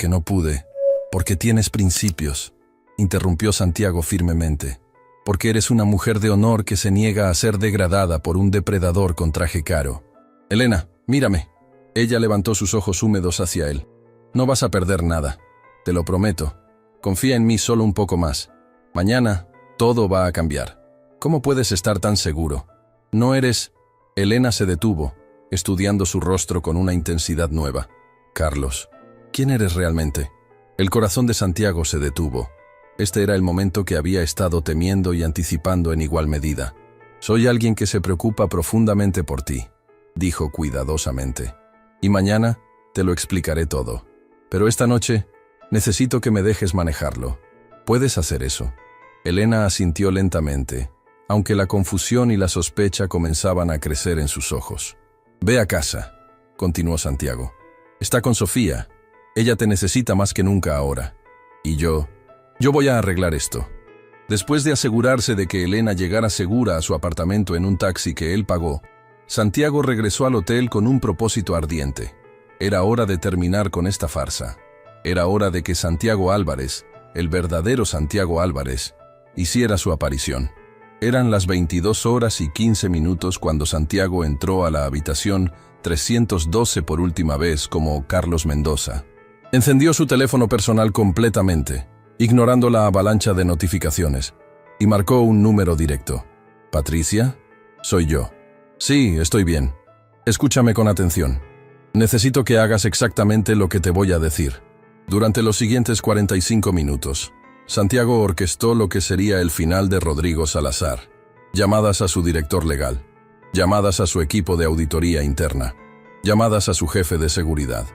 no pude. Porque tienes principios, interrumpió Santiago firmemente. Porque eres una mujer de honor que se niega a ser degradada por un depredador con traje caro. Elena, mírame. Ella levantó sus ojos húmedos hacia él. No vas a perder nada. Te lo prometo. Confía en mí solo un poco más. Mañana, todo va a cambiar. ¿Cómo puedes estar tan seguro? No eres... Elena se detuvo, estudiando su rostro con una intensidad nueva. Carlos, ¿quién eres realmente? El corazón de Santiago se detuvo. Este era el momento que había estado temiendo y anticipando en igual medida. Soy alguien que se preocupa profundamente por ti, dijo cuidadosamente. Y mañana te lo explicaré todo. Pero esta noche necesito que me dejes manejarlo. ¿Puedes hacer eso? Elena asintió lentamente, aunque la confusión y la sospecha comenzaban a crecer en sus ojos. Ve a casa, continuó Santiago. Está con Sofía. Ella te necesita más que nunca ahora. Y yo voy a arreglar esto. Después de asegurarse de que Elena llegara segura a su apartamento en un taxi que él pagó, Santiago regresó al hotel con un propósito ardiente. Era hora de terminar con esta farsa. Era hora de que Santiago Álvarez, el verdadero Santiago Álvarez, hiciera su aparición. Eran las 22:15 cuando Santiago entró a la habitación 312 por última vez como Carlos Mendoza. Encendió su teléfono personal completamente, ignorando la avalancha de notificaciones, y marcó un número directo. ¿Patricia? Soy yo. Sí, estoy bien. Escúchame con atención. Necesito que hagas exactamente lo que te voy a decir. Durante los siguientes 45 minutos, Santiago orquestó lo que sería el final de Rodrigo Salazar. Llamadas a su director legal, llamadas a su equipo de auditoría interna, llamadas a su jefe de seguridad.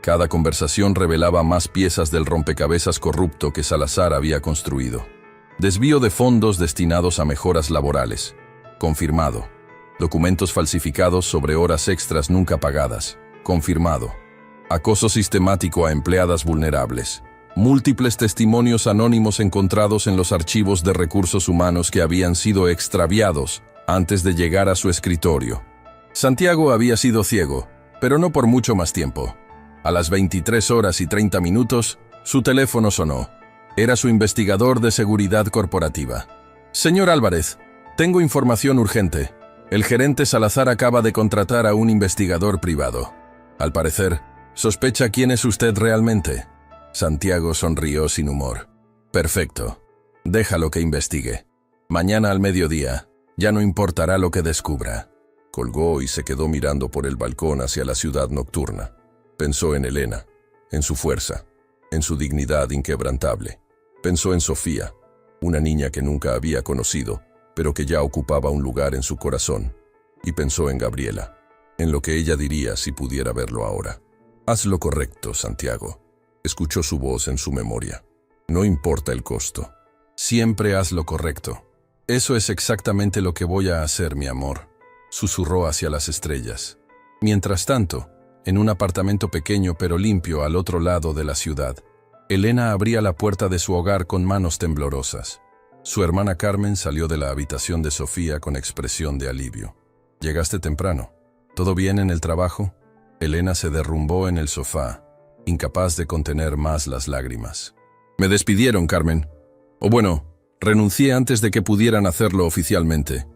Cada conversación revelaba más piezas del rompecabezas corrupto que Salazar había construido. Desvío de fondos destinados a mejoras laborales. Confirmado. Documentos falsificados sobre horas extras nunca pagadas. Confirmado. Acoso sistemático a empleadas vulnerables. Múltiples testimonios anónimos encontrados en los archivos de recursos humanos que habían sido extraviados antes de llegar a su escritorio. Santiago había sido ciego, pero no por mucho más tiempo. A las 23:30, su teléfono sonó. Era su investigador de seguridad corporativa. Señor Álvarez, tengo información urgente. El gerente Salazar acaba de contratar a un investigador privado. Al parecer, sospecha quién es usted realmente. Santiago sonrió sin humor. Perfecto. Déjalo que investigue. Mañana al mediodía, ya no importará lo que descubra. Colgó y se quedó mirando por el balcón hacia la ciudad nocturna. Pensó en Elena, en su fuerza, en su dignidad inquebrantable. Pensó en Sofía, una niña que nunca había conocido, pero que ya ocupaba un lugar en su corazón. Y pensó en Gabriela, en lo que ella diría si pudiera verlo ahora. Haz lo correcto, Santiago. Escuchó su voz en su memoria. No importa el costo. Siempre haz lo correcto. Eso es exactamente lo que voy a hacer, mi amor. Susurró hacia las estrellas. Mientras tanto, en un apartamento pequeño pero limpio al otro lado de la ciudad, Elena abría la puerta de su hogar con manos temblorosas. Su hermana Carmen salió de la habitación de Sofía con expresión de alivio. «¿Llegaste temprano? ¿Todo bien en el trabajo?» Elena se derrumbó en el sofá, incapaz de contener más las lágrimas. «Me despidieron, Carmen. O bueno, renuncié antes de que pudieran hacerlo oficialmente.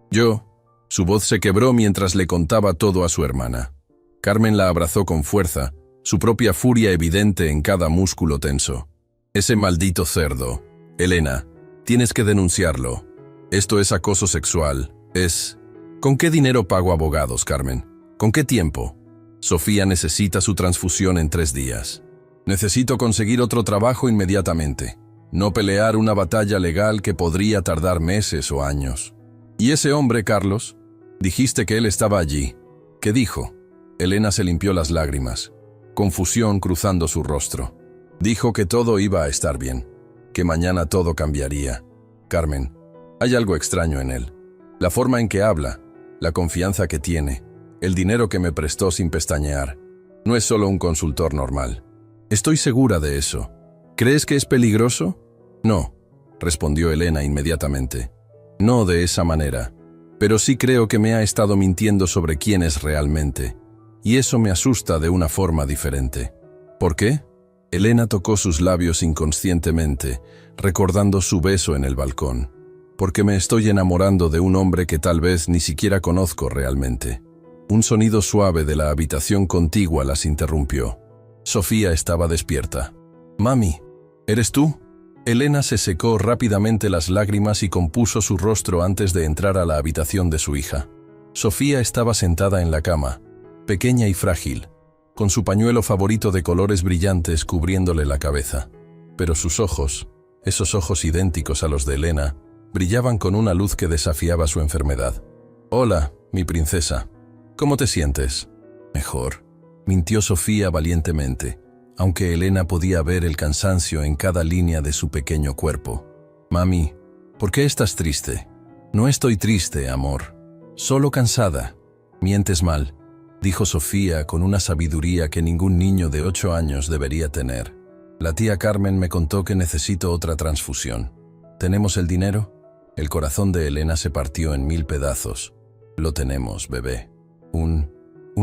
Yo...» Su voz se quebró mientras le contaba todo a su hermana. Carmen la abrazó con fuerza, su propia furia evidente en cada músculo tenso. «Ese maldito cerdo. Elena, tienes que denunciarlo. Esto es acoso sexual. Es... ¿Con qué dinero pago abogados, Carmen? ¿Con qué tiempo? Sofía necesita su transfusión en 3 días. Necesito conseguir otro trabajo inmediatamente. No pelear una batalla legal que podría tardar meses o años. ¿Y ese hombre, Carlos? Dijiste que él estaba allí. ¿Qué dijo?» Elena se limpió las lágrimas, confusión cruzando su rostro. Dijo que todo iba a estar bien, que mañana todo cambiaría. Carmen, hay algo extraño en él. La forma en que habla, la confianza que tiene, el dinero que me prestó sin pestañear. No es solo un consultor normal. Estoy segura de eso. ¿Crees que es peligroso? No, respondió Elena inmediatamente. No de esa manera. Pero sí creo que me ha estado mintiendo sobre quién es realmente. Y eso me asusta de una forma diferente. ¿Por qué? Elena tocó sus labios inconscientemente, recordando su beso en el balcón. Porque me estoy enamorando de un hombre que tal vez ni siquiera conozco realmente. Un sonido suave de la habitación contigua las interrumpió. Sofía estaba despierta. «Mami, ¿eres tú?» Elena se secó rápidamente las lágrimas y compuso su rostro antes de entrar a la habitación de su hija. Sofía estaba sentada en la cama, pequeña y frágil, con su pañuelo favorito de colores brillantes cubriéndole la cabeza. Pero sus ojos, esos ojos idénticos a los de Elena, brillaban con una luz que desafiaba su enfermedad. «Hola, mi princesa. ¿Cómo te sientes?» «Mejor», mintió Sofía valientemente, aunque Elena podía ver el cansancio en cada línea de su pequeño cuerpo. «Mami, ¿por qué estás triste?» «No estoy triste, amor. Solo cansada». «Mientes mal», dijo Sofía con una sabiduría que ningún niño de 8 años debería tener. «La tía Carmen me contó que necesito otra transfusión. ¿Tenemos el dinero?» El corazón de Elena se partió en 1000 pedazos. «Lo tenemos, bebé. Un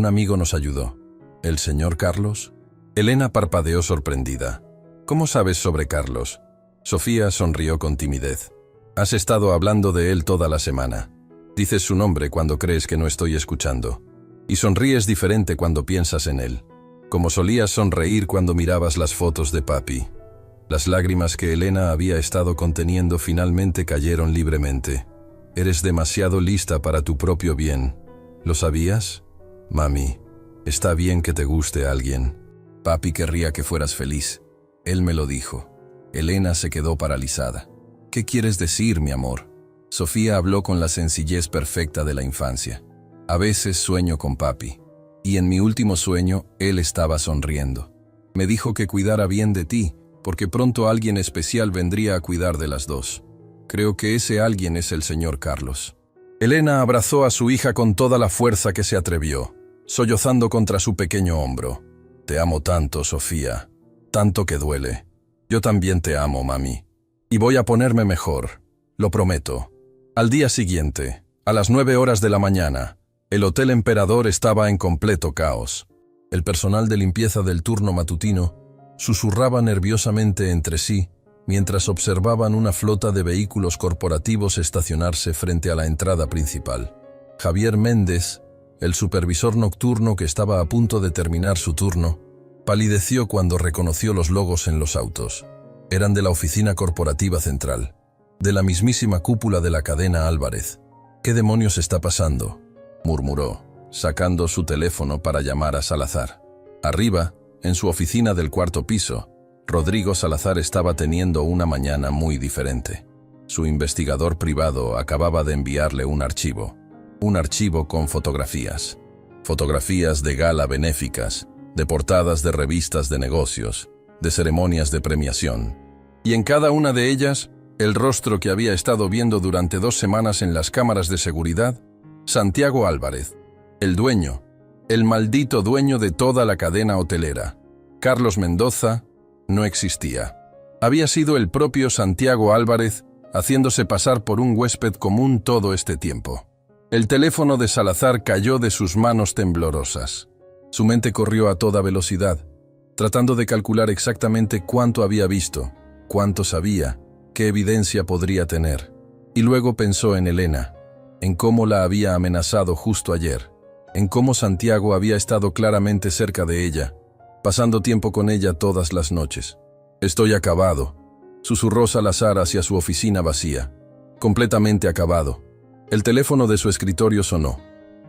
amigo nos ayudó». «¿El señor Carlos?» Elena parpadeó sorprendida. «¿Cómo sabes sobre Carlos?» Sofía sonrió con timidez. «Has estado hablando de él toda la semana. Dices su nombre cuando crees que no estoy escuchando. Y sonríes diferente cuando piensas en él. Como solías sonreír cuando mirabas las fotos de papi». Las lágrimas que Elena había estado conteniendo finalmente cayeron libremente. «Eres demasiado lista para tu propio bien. ¿Lo sabías? Mami, está bien que te guste alguien. Papi querría que fueras feliz. Él me lo dijo». Elena se quedó paralizada. «¿Qué quieres decir, mi amor?» Sofía habló con la sencillez perfecta de la infancia. «A veces sueño con papi. Y en mi último sueño, él estaba sonriendo. Me dijo que cuidara bien de ti, porque pronto alguien especial vendría a cuidar de las dos. Creo que ese alguien es el señor Carlos». Elena abrazó a su hija con toda la fuerza que se atrevió, sollozando contra su pequeño hombro. «Te amo tanto, Sofía. Tanto que duele. Yo también te amo, mami. Y voy a ponerme mejor. Lo prometo». Al día siguiente, a las 9 horas de la mañana, el Hotel Emperador estaba en completo caos. El personal de limpieza del turno matutino susurraba nerviosamente entre sí mientras observaban una flota de vehículos corporativos estacionarse frente a la entrada principal. Javier Méndez, el supervisor nocturno que estaba a punto de terminar su turno, palideció cuando reconoció los logos en los autos. Eran de la oficina corporativa central, de la mismísima cúpula de la cadena Álvarez. «¿Qué demonios está pasando?», murmuró, sacando su teléfono para llamar a Salazar. Arriba, en su oficina del 4º piso, Rodrigo Salazar estaba teniendo una mañana muy diferente. Su investigador privado acababa de enviarle un archivo con fotografías. Fotografías de gala benéficas, de portadas de revistas de negocios, de ceremonias de premiación. Y en cada una de ellas, el rostro que había estado viendo durante 2 semanas en las cámaras de seguridad, Santiago Álvarez, el dueño, el maldito dueño de toda la cadena hotelera. Carlos Mendoza no existía. Había sido el propio Santiago Álvarez haciéndose pasar por un huésped común todo este tiempo. El teléfono de Salazar cayó de sus manos temblorosas. Su mente corrió a toda velocidad, tratando de calcular exactamente cuánto había visto, cuánto sabía, qué evidencia podría tener. Y luego pensó en Elena, en cómo la había amenazado justo ayer, en cómo Santiago había estado claramente cerca de ella, pasando tiempo con ella todas las noches. «Estoy acabado», susurró Salazar hacia su oficina vacía. Completamente acabado. El teléfono de su escritorio sonó.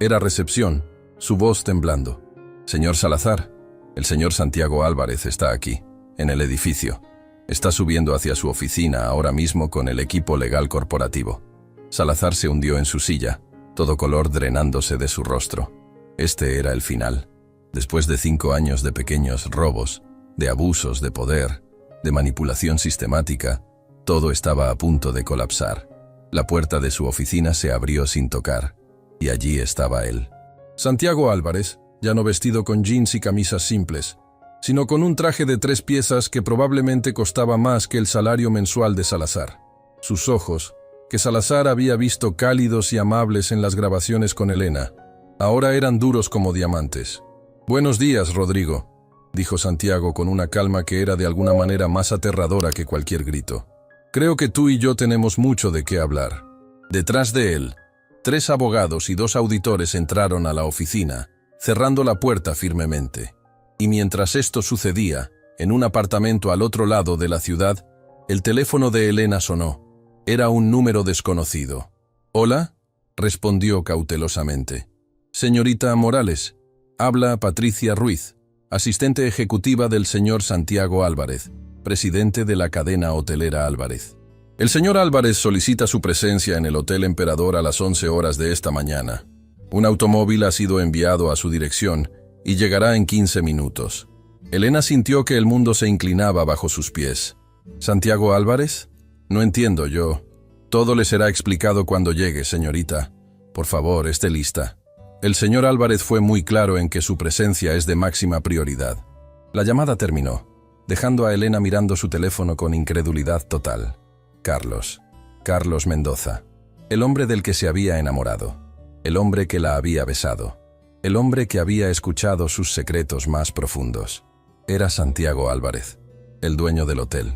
Era recepción, su voz temblando. «Señor Salazar, el señor Santiago Álvarez está aquí, en el edificio. Está subiendo hacia su oficina ahora mismo con el equipo legal corporativo». Salazar se hundió en su silla, todo color drenándose de su rostro. Este era el final. Después de 5 años de pequeños robos, de abusos de poder, de manipulación sistemática, todo estaba a punto de colapsar. La puerta de su oficina se abrió sin tocar, y allí estaba él. Santiago Álvarez, ya no vestido con jeans y camisas simples, sino con un traje de 3 piezas que probablemente costaba más que el salario mensual de Salazar. Sus ojos, que Salazar había visto cálidos y amables en las grabaciones con Elena, ahora eran duros como diamantes. «Buenos días, Rodrigo», dijo Santiago con una calma que era de alguna manera más aterradora que cualquier grito. «Creo que tú y yo tenemos mucho de qué hablar». Detrás de él, 3 abogados y 2 auditores entraron a la oficina, cerrando la puerta firmemente. Y mientras esto sucedía, en un apartamento al otro lado de la ciudad, el teléfono de Elena sonó. Era un número desconocido. «¿Hola?», respondió cautelosamente. «Señorita Morales, habla Patricia Ruiz, asistente ejecutiva del señor Santiago Álvarez, presidente de la cadena hotelera Álvarez. El señor Álvarez solicita su presencia en el Hotel Emperador a las 11 horas de esta mañana. Un automóvil ha sido enviado a su dirección y llegará en 15 minutos». Elena sintió que el mundo se inclinaba bajo sus pies. «¿Santiago Álvarez? No entiendo yo. Todo le será explicado cuando llegue, señorita. Por favor, esté lista». El señor Álvarez fue muy claro en que su presencia es de máxima prioridad. La llamada terminó, dejando a Elena mirando su teléfono con incredulidad total. Carlos Mendoza. El hombre del que se había enamorado. El hombre que la había besado. El hombre que había escuchado sus secretos más profundos. Era Santiago Álvarez, el dueño del hotel,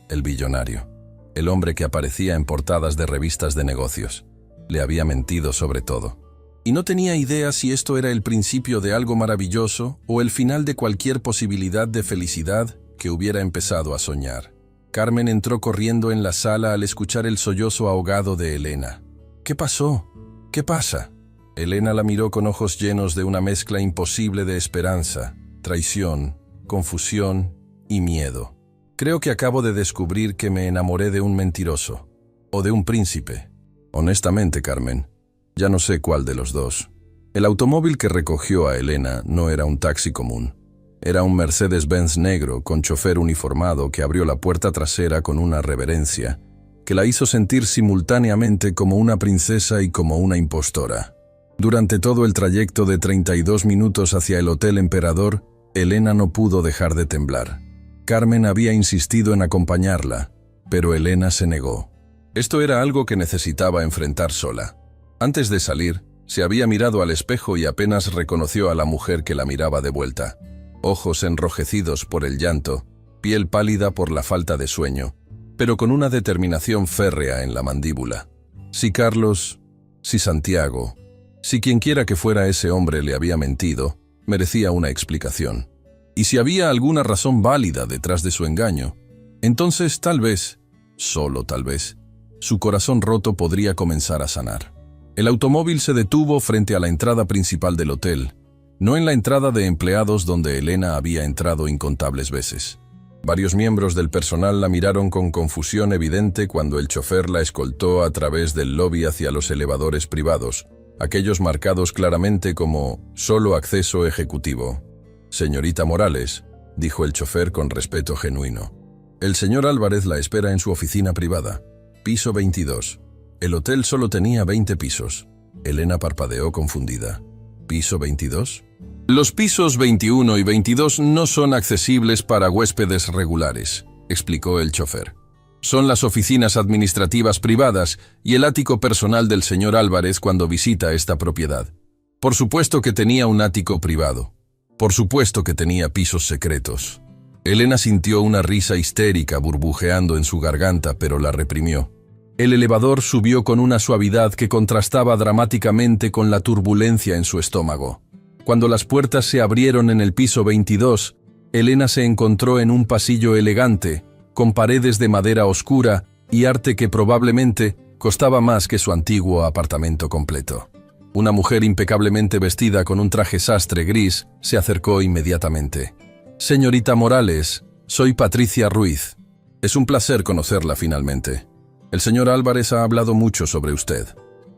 el billonario, el hombre que aparecía en portadas de revistas de negocios. Le había mentido sobre todo. Y no tenía idea si esto era el principio de algo maravilloso o el final de cualquier posibilidad de felicidad que hubiera empezado a soñar. Carmen entró corriendo en la sala al escuchar el sollozo ahogado de Elena. «¿Qué pasó? ¿Qué pasa?». Elena la miró con ojos llenos de una mezcla imposible de esperanza, traición, confusión y miedo. «Creo que acabo de descubrir que me enamoré de un mentiroso, o de un príncipe. Honestamente, Carmen, ya no sé cuál de los dos». El automóvil que recogió a Elena no era un taxi común. Era un Mercedes-Benz negro con chofer uniformado que abrió la puerta trasera con una reverencia que la hizo sentir simultáneamente como una princesa y como una impostora. Durante todo el trayecto de 32 minutos hacia el Hotel Emperador, Elena no pudo dejar de temblar. Carmen había insistido en acompañarla, pero Elena se negó. Esto era algo que necesitaba enfrentar sola. Antes de salir, se había mirado al espejo y apenas reconoció a la mujer que la miraba de vuelta. Ojos enrojecidos por el llanto, piel pálida por la falta de sueño, pero con una determinación férrea en la mandíbula. Si Carlos, si Santiago, si quienquiera que fuera ese hombre le había mentido, merecía una explicación. Y si había alguna razón válida detrás de su engaño, entonces tal vez, solo tal vez, su corazón roto podría comenzar a sanar. El automóvil se detuvo frente a la entrada principal del hotel, no en la entrada de empleados donde Elena había entrado incontables veces. Varios miembros del personal la miraron con confusión evidente cuando el chofer la escoltó a través del lobby hacia los elevadores privados, aquellos marcados claramente como «solo acceso ejecutivo». «Señorita Morales», dijo el chofer con respeto genuino. «El señor Álvarez la espera en su oficina privada. Piso 22». El hotel solo tenía 20 pisos. Elena parpadeó confundida. ¿Piso 22? «Los pisos 21 y 22 no son accesibles para huéspedes regulares», explicó el chofer. «Son las oficinas administrativas privadas y el ático personal del señor Álvarez cuando visita esta propiedad. Por supuesto que tenía un ático privado. Por supuesto que tenía pisos secretos». Elena sintió una risa histérica burbujeando en su garganta, pero la reprimió. El elevador subió con una suavidad que contrastaba dramáticamente con la turbulencia en su estómago. Cuando las puertas se abrieron en el piso 22, Elena se encontró en un pasillo elegante, con paredes de madera oscura y arte que probablemente costaba más que su antiguo apartamento completo. Una mujer impecablemente vestida con un traje sastre gris se acercó inmediatamente. «Señorita Morales, soy Patricia Ruiz. Es un placer conocerla finalmente. El señor Álvarez ha hablado mucho sobre usted».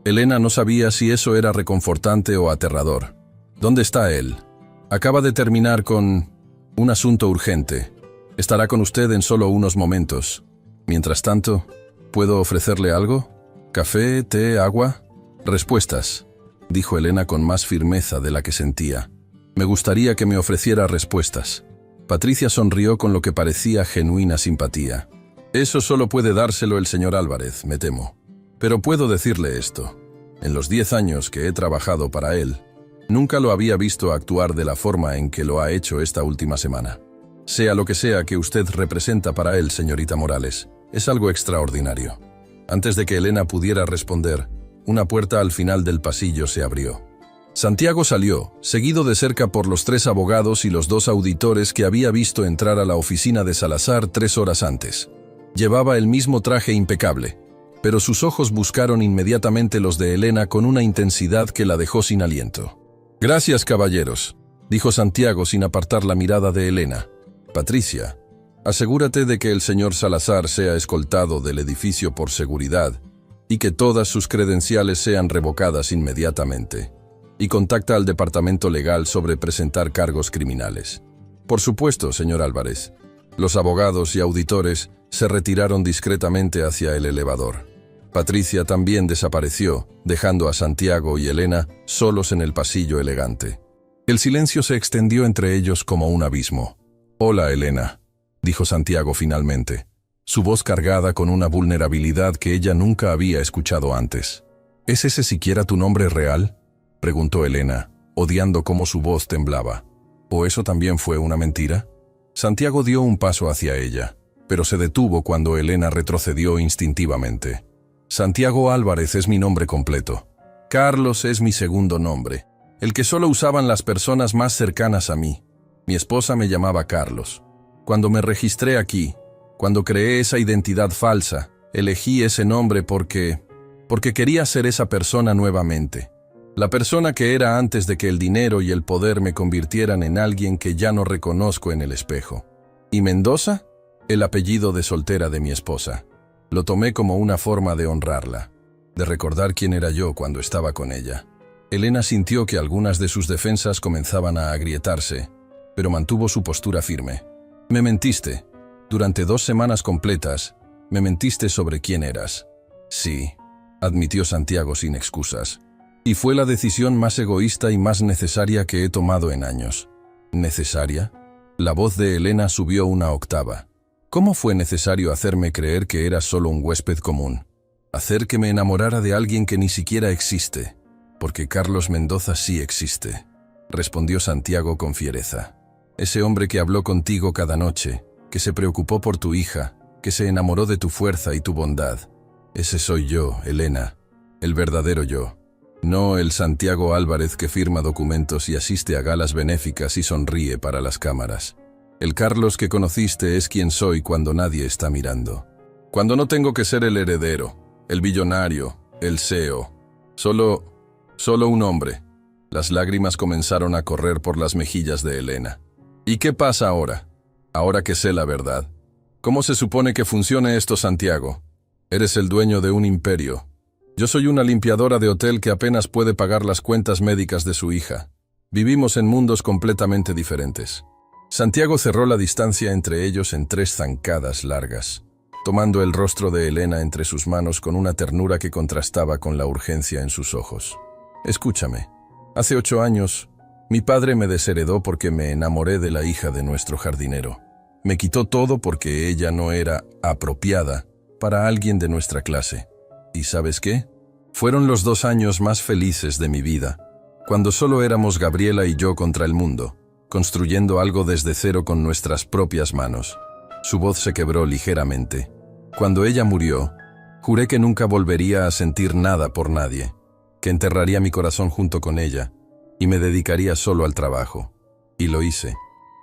Elena no sabía si eso era reconfortante o aterrador. «¿Dónde está él? Acaba de terminar con un asunto urgente. Estará con usted en solo unos momentos. Mientras tanto, ¿puedo ofrecerle algo? ¿Café, té, agua?» «Respuestas», dijo Elena con más firmeza de la que sentía. «Me gustaría que me ofreciera respuestas». Patricia sonrió con lo que parecía genuina simpatía. Eso solo puede dárselo el señor Álvarez, me temo. Pero puedo decirle esto. En los 10 años que he trabajado para él, nunca lo había visto actuar de la forma en que lo ha hecho esta última semana. Sea lo que sea que usted representa para él, señorita Morales, es algo extraordinario. Antes de que Elena pudiera responder, una puerta al final del pasillo se abrió. Santiago salió, seguido de cerca por los 3 abogados y los 2 auditores que había visto entrar a la oficina de Salazar 3 horas antes. Llevaba el mismo traje impecable, pero sus ojos buscaron inmediatamente los de Elena con una intensidad que la dejó sin aliento. «Gracias, caballeros», dijo Santiago sin apartar la mirada de Elena. «Patricia, asegúrate de que el señor Salazar sea escoltado del edificio por seguridad y que todas sus credenciales sean revocadas inmediatamente. Y contacta al departamento legal sobre presentar cargos criminales». «Por supuesto, señor Álvarez». Los abogados y auditores se retiraron discretamente hacia el elevador. Patricia también desapareció, dejando a Santiago y Elena solos en el pasillo elegante. El silencio se extendió entre ellos como un abismo. «Hola, Elena», dijo Santiago finalmente, su voz cargada con una vulnerabilidad que ella nunca había escuchado antes. «¿Es ese siquiera tu nombre real?», preguntó Elena, odiando cómo su voz temblaba. «¿O eso también fue una mentira?». Santiago dio un paso hacia ella, pero se detuvo cuando Elena retrocedió instintivamente. «Santiago Álvarez es mi nombre completo. Carlos es mi segundo nombre, el que solo usaban las personas más cercanas a mí. Mi esposa me llamaba Carlos. Cuando me registré aquí, cuando creé esa identidad falsa, elegí ese nombre porque quería ser esa persona nuevamente. La persona que era antes de que el dinero y el poder me convirtieran en alguien que ya no reconozco en el espejo. ¿Y Mendoza?, el apellido de soltera de mi esposa. Lo tomé como una forma de honrarla, de recordar quién era yo cuando estaba con ella». Elena sintió que algunas de sus defensas comenzaban a agrietarse, pero mantuvo su postura firme. «Me mentiste. Durante 2 semanas completas, me mentiste sobre quién eras». «Sí», admitió Santiago sin excusas. «Y fue la decisión más egoísta y más necesaria que he tomado en años». «¿Necesaria?». La voz de Elena subió una octava. «¿Cómo fue necesario hacerme creer que eras solo un huésped común? Hacer que me enamorara de alguien que ni siquiera existe. Porque Carlos Mendoza sí existe», respondió Santiago con fiereza. «Ese hombre que habló contigo cada noche, que se preocupó por tu hija, que se enamoró de tu fuerza y tu bondad. Ese soy yo, Elena, el verdadero yo. No el Santiago Álvarez que firma documentos y asiste a galas benéficas y sonríe para las cámaras. El Carlos que conociste es quien soy cuando nadie está mirando. Cuando no tengo que ser el heredero, el billonario, el CEO. Solo un hombre». Las lágrimas comenzaron a correr por las mejillas de Elena. «¿Y qué pasa ahora? Ahora que sé la verdad. ¿Cómo se supone que funcione esto, Santiago? Eres el dueño de un imperio. Yo soy una limpiadora de hotel que apenas puede pagar las cuentas médicas de su hija. Vivimos en mundos completamente diferentes». Santiago cerró la distancia entre ellos en 3 zancadas largas, tomando el rostro de Elena entre sus manos con una ternura que contrastaba con la urgencia en sus ojos. «Escúchame. Hace 8 años, mi padre me desheredó porque me enamoré de la hija de nuestro jardinero. Me quitó todo porque ella no era apropiada para alguien de nuestra clase. ¿Y sabes qué? Fueron los 2 años más felices de mi vida, cuando solo éramos Gabriela y yo contra el mundo, construyendo algo desde cero con nuestras propias manos». Su voz se quebró ligeramente. «Cuando ella murió, juré que nunca volvería a sentir nada por nadie, que enterraría mi corazón junto con ella y me dedicaría solo al trabajo. Y lo hice.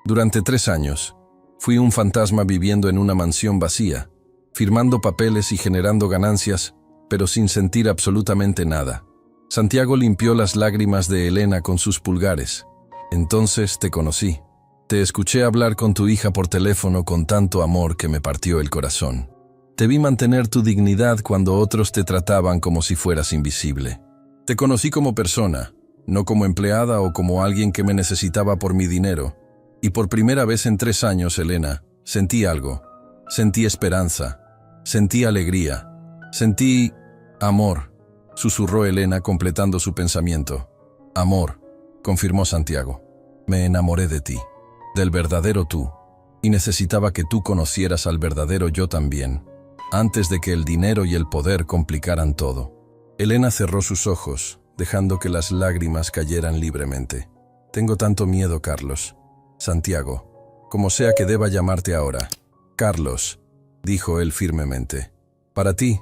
Durante 3 años, fui un fantasma viviendo en una mansión vacía, firmando papeles y generando ganancias, pero sin sentir absolutamente nada». Santiago limpió las lágrimas de Elena con sus pulgares. «Entonces te conocí. Te escuché hablar con tu hija por teléfono con tanto amor que me partió el corazón. Te vi mantener tu dignidad cuando otros te trataban como si fueras invisible. Te conocí como persona, no como empleada o como alguien que me necesitaba por mi dinero. Y por primera vez en 3 años, Elena, sentí algo. Sentí esperanza. Sentí alegría. Sentí amor», susurró Elena completando su pensamiento. «Amor», confirmó Santiago. «Me enamoré de ti, del verdadero tú, Y necesitaba que tú conocieras al verdadero yo también, antes de que el dinero y el poder complicaran todo. Elena cerró sus ojos, dejando que las lágrimas cayeran libremente. Tengo tanto miedo, Carlos. Santiago, como sea que deba llamarte ahora. Carlos, dijo él firmemente. Para ti,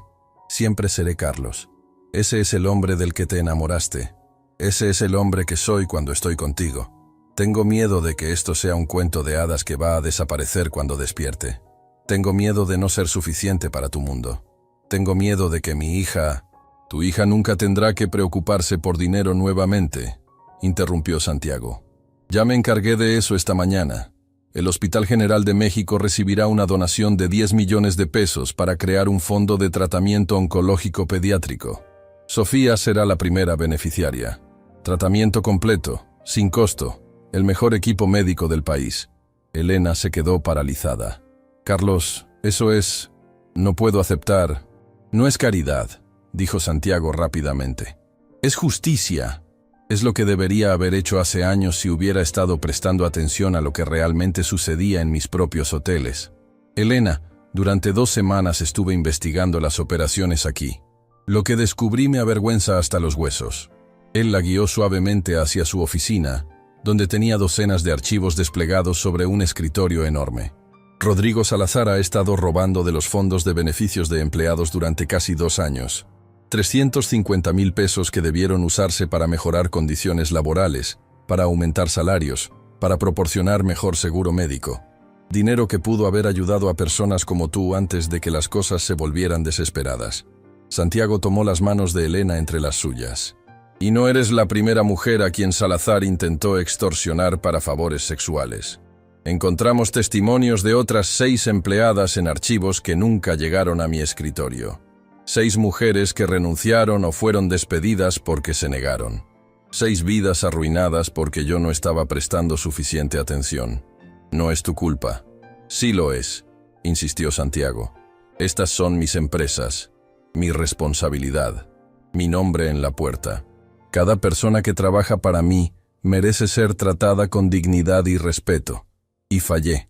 siempre seré Carlos. Ese es el hombre del que te enamoraste. Ese es el hombre que soy cuando estoy contigo. Tengo miedo de que esto sea un cuento de hadas que va a desaparecer cuando despierte. Tengo miedo de no ser suficiente para tu mundo. Tengo miedo de que mi hija... Tu hija nunca tendrá que preocuparse por dinero nuevamente, interrumpió Santiago. Ya me encargué de eso esta mañana. El Hospital General de México recibirá una donación de 10 millones de pesos para crear un fondo de tratamiento oncológico pediátrico. Sofía será la primera beneficiaria. Tratamiento completo, sin costo, el mejor equipo médico del país. Elena se quedó paralizada. Carlos, eso es... No puedo aceptar. No es caridad, dijo Santiago rápidamente. Es justicia. Es lo que debería haber hecho hace años si hubiera estado prestando atención a lo que realmente sucedía en mis propios hoteles. Elena, durante 2 semanas estuve investigando las operaciones aquí. Lo que descubrí me avergüenza hasta los huesos. Él la guió suavemente hacia su oficina, donde tenía docenas de archivos desplegados sobre un escritorio enorme. Rodrigo Salazar ha estado robando de los fondos de beneficios de empleados durante casi 2 años. 350,000 pesos que debieron usarse para mejorar condiciones laborales, para aumentar salarios, para proporcionar mejor seguro médico. Dinero que pudo haber ayudado a personas como tú antes de que las cosas se volvieran desesperadas. Santiago tomó las manos de Elena entre las suyas. Y no eres la primera mujer a quien Salazar intentó extorsionar para favores sexuales. Encontramos testimonios de otras 6 empleadas en archivos que nunca llegaron a mi escritorio. 6 mujeres que renunciaron o fueron despedidas porque se negaron. 6 vidas arruinadas porque yo no estaba prestando suficiente atención. No es tu culpa. Sí lo es, insistió Santiago. Estas son mis empresas, mi responsabilidad, mi nombre en la puerta. Cada persona que trabaja para mí merece ser tratada con dignidad y respeto. Y fallé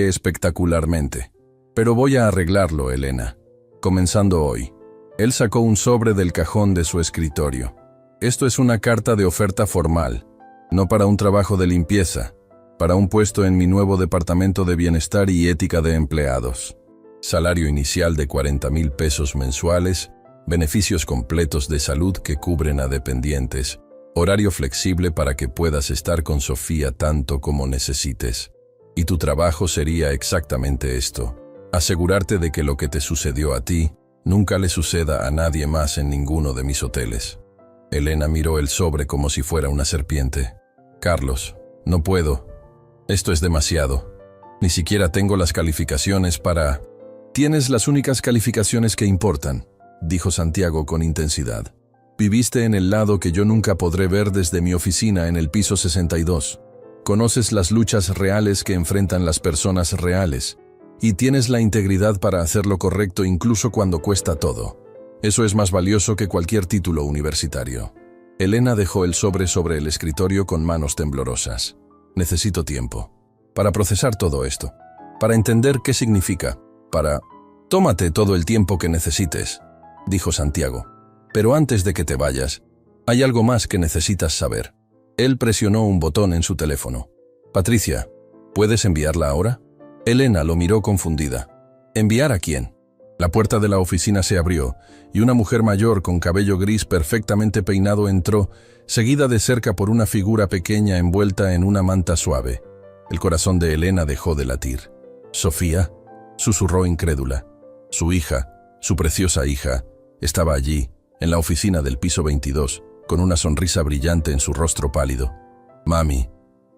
espectacularmente. Pero voy a arreglarlo, Elena. Comenzando hoy. Él sacó un sobre del cajón de su escritorio. Esto es una carta de oferta formal, no para un trabajo de limpieza, para un puesto en mi nuevo departamento de bienestar y ética de empleados. Salario inicial de 40,000 pesos mensuales, beneficios completos de salud que cubren a dependientes, horario flexible para que puedas estar con Sofía tanto como necesites. Y tu trabajo sería exactamente esto. Asegurarte de que lo que te sucedió a ti nunca le suceda a nadie más en ninguno de mis hoteles. Elena miró el sobre como si fuera una serpiente. Carlos, no puedo. Esto es demasiado. Ni siquiera tengo las calificaciones para... Tienes las únicas calificaciones que importan, dijo Santiago con intensidad. Viviste en el lado que yo nunca podré ver desde mi oficina en el piso 62. Conoces las luchas reales que enfrentan las personas reales. Y tienes la integridad para hacer lo correcto incluso cuando cuesta todo. Eso es más valioso que cualquier título universitario. Elena dejó el sobre el escritorio con manos temblorosas. Necesito tiempo. Para procesar todo esto. Para entender qué significa. Tómate todo el tiempo que necesites, dijo Santiago. Pero antes de que te vayas, hay algo más que necesitas saber. Él presionó un botón en su teléfono. Patricia, ¿puedes enviarla ahora? Elena lo miró confundida. ¿Enviar a quién? La puerta de la oficina se abrió, y una mujer mayor con cabello gris perfectamente peinado entró, seguida de cerca por una figura pequeña envuelta en una manta suave. El corazón de Elena dejó de latir. «Sofía», susurró incrédula. Su hija, su preciosa hija, estaba allí, en la oficina del piso 22, con una sonrisa brillante en su rostro pálido. «Mami,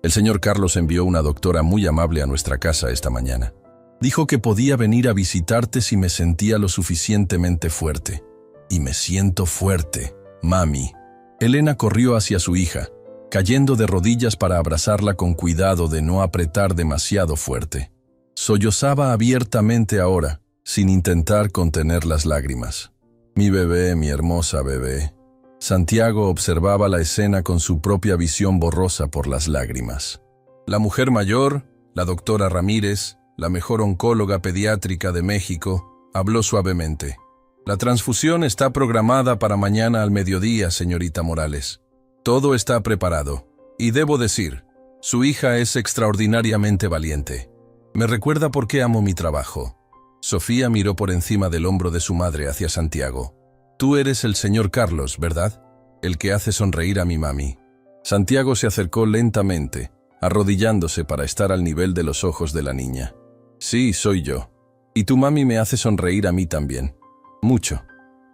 el señor Carlos envió una doctora muy amable a nuestra casa esta mañana. Dijo que podía venir a visitarte si me sentía lo suficientemente fuerte. Y me siento fuerte, mami». Elena corrió hacia su hija, cayendo de rodillas para abrazarla con cuidado de no apretar demasiado fuerte. Sollozaba abiertamente ahora, sin intentar contener las lágrimas. «Mi bebé, mi hermosa bebé». Santiago observaba la escena con su propia visión borrosa por las lágrimas. La mujer mayor, La doctora Ramírez, la mejor oncóloga pediátrica de México, habló suavemente. La transfusión está programada para mañana al mediodía, señorita Morales. Todo está preparado. Y debo decir, su hija es extraordinariamente valiente. Me recuerda por qué amo mi trabajo. Sofía miró por encima del hombro de su madre hacia Santiago. Tú eres el señor Carlos, ¿verdad? El que hace sonreír a mi mami. Santiago se acercó lentamente, arrodillándose para estar al nivel de los ojos de la niña. Sí, soy yo. Y tu mami me hace sonreír a mí también. Mucho.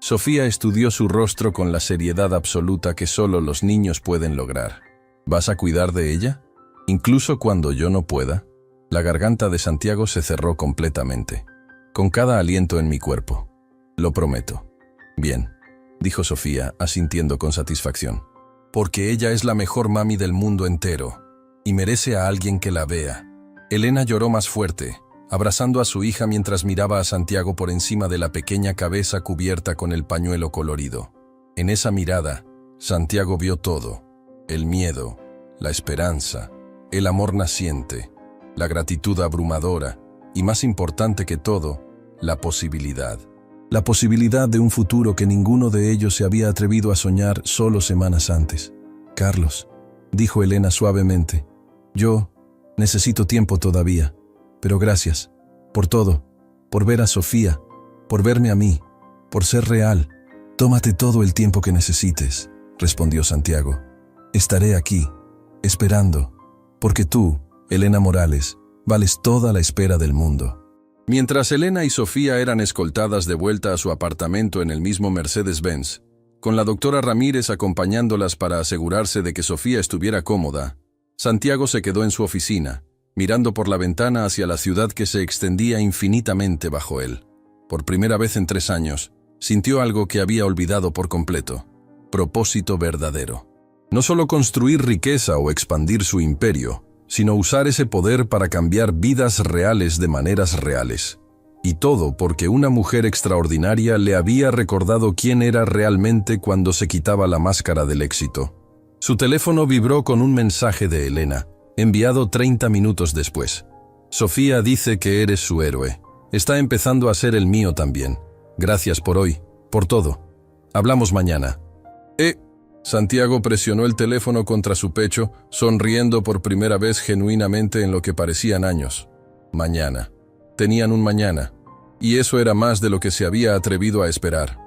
Sofía estudió su rostro con la seriedad absoluta que solo los niños pueden lograr. ¿Vas a cuidar de ella? Incluso cuando yo no pueda. La garganta de Santiago se cerró completamente. Con cada aliento en mi cuerpo. Lo prometo. Bien, dijo Sofía, asintiendo con satisfacción. Porque ella es la mejor mami del mundo entero, y merece a alguien que la vea. Elena lloró más fuerte, abrazando a su hija mientras miraba a Santiago por encima de la pequeña cabeza cubierta con el pañuelo colorido. En esa mirada, Santiago vio todo: el miedo, la esperanza, el amor naciente, la gratitud abrumadora, y más importante que todo, la posibilidad. La posibilidad de un futuro que ninguno de ellos se había atrevido a soñar solo semanas antes. Carlos, dijo Elena suavemente, yo necesito tiempo todavía, pero gracias, por todo, por ver a Sofía, por verme a mí, por ser real. Tómate todo el tiempo que necesites, respondió Santiago. Estaré aquí, esperando, porque tú, Elena Morales, vales toda la espera del mundo. Mientras Elena y Sofía eran escoltadas de vuelta a su apartamento en el mismo Mercedes-Benz, con la doctora Ramírez acompañándolas para asegurarse de que Sofía estuviera cómoda, Santiago se quedó en su oficina, mirando por la ventana hacia la ciudad que se extendía infinitamente bajo él. Por primera vez en 3 años, sintió algo que había olvidado por completo: propósito verdadero. No solo construir riqueza o expandir su imperio, sino usar ese poder para cambiar vidas reales de maneras reales. Y todo porque una mujer extraordinaria le había recordado quién era realmente cuando se quitaba la máscara del éxito. Su teléfono vibró con un mensaje de Elena, enviado 30 minutos después. Sofía dice que eres su héroe. Está empezando a ser el mío también. Gracias por hoy, por todo. Hablamos mañana. Santiago presionó el teléfono contra su pecho, sonriendo por primera vez genuinamente en lo que parecían años. Mañana. Tenían un mañana. Y eso era más de lo que se había atrevido a esperar.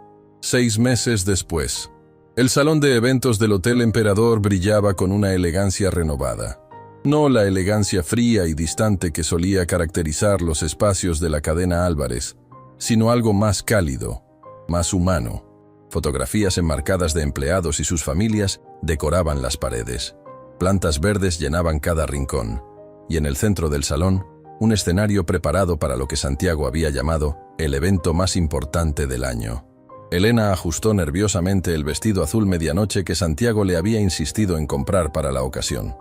6 meses después. El salón de eventos del Hotel Emperador brillaba con una elegancia renovada. No la elegancia fría y distante que solía caracterizar los espacios de la cadena Álvarez, sino algo más cálido, más humano. Fotografías enmarcadas de empleados y sus familias decoraban las paredes. Plantas verdes llenaban cada rincón. Y en el centro del salón, un escenario preparado para lo que Santiago había llamado el evento más importante del año. Elena ajustó nerviosamente el vestido azul medianoche que Santiago le había insistido en comprar para la ocasión.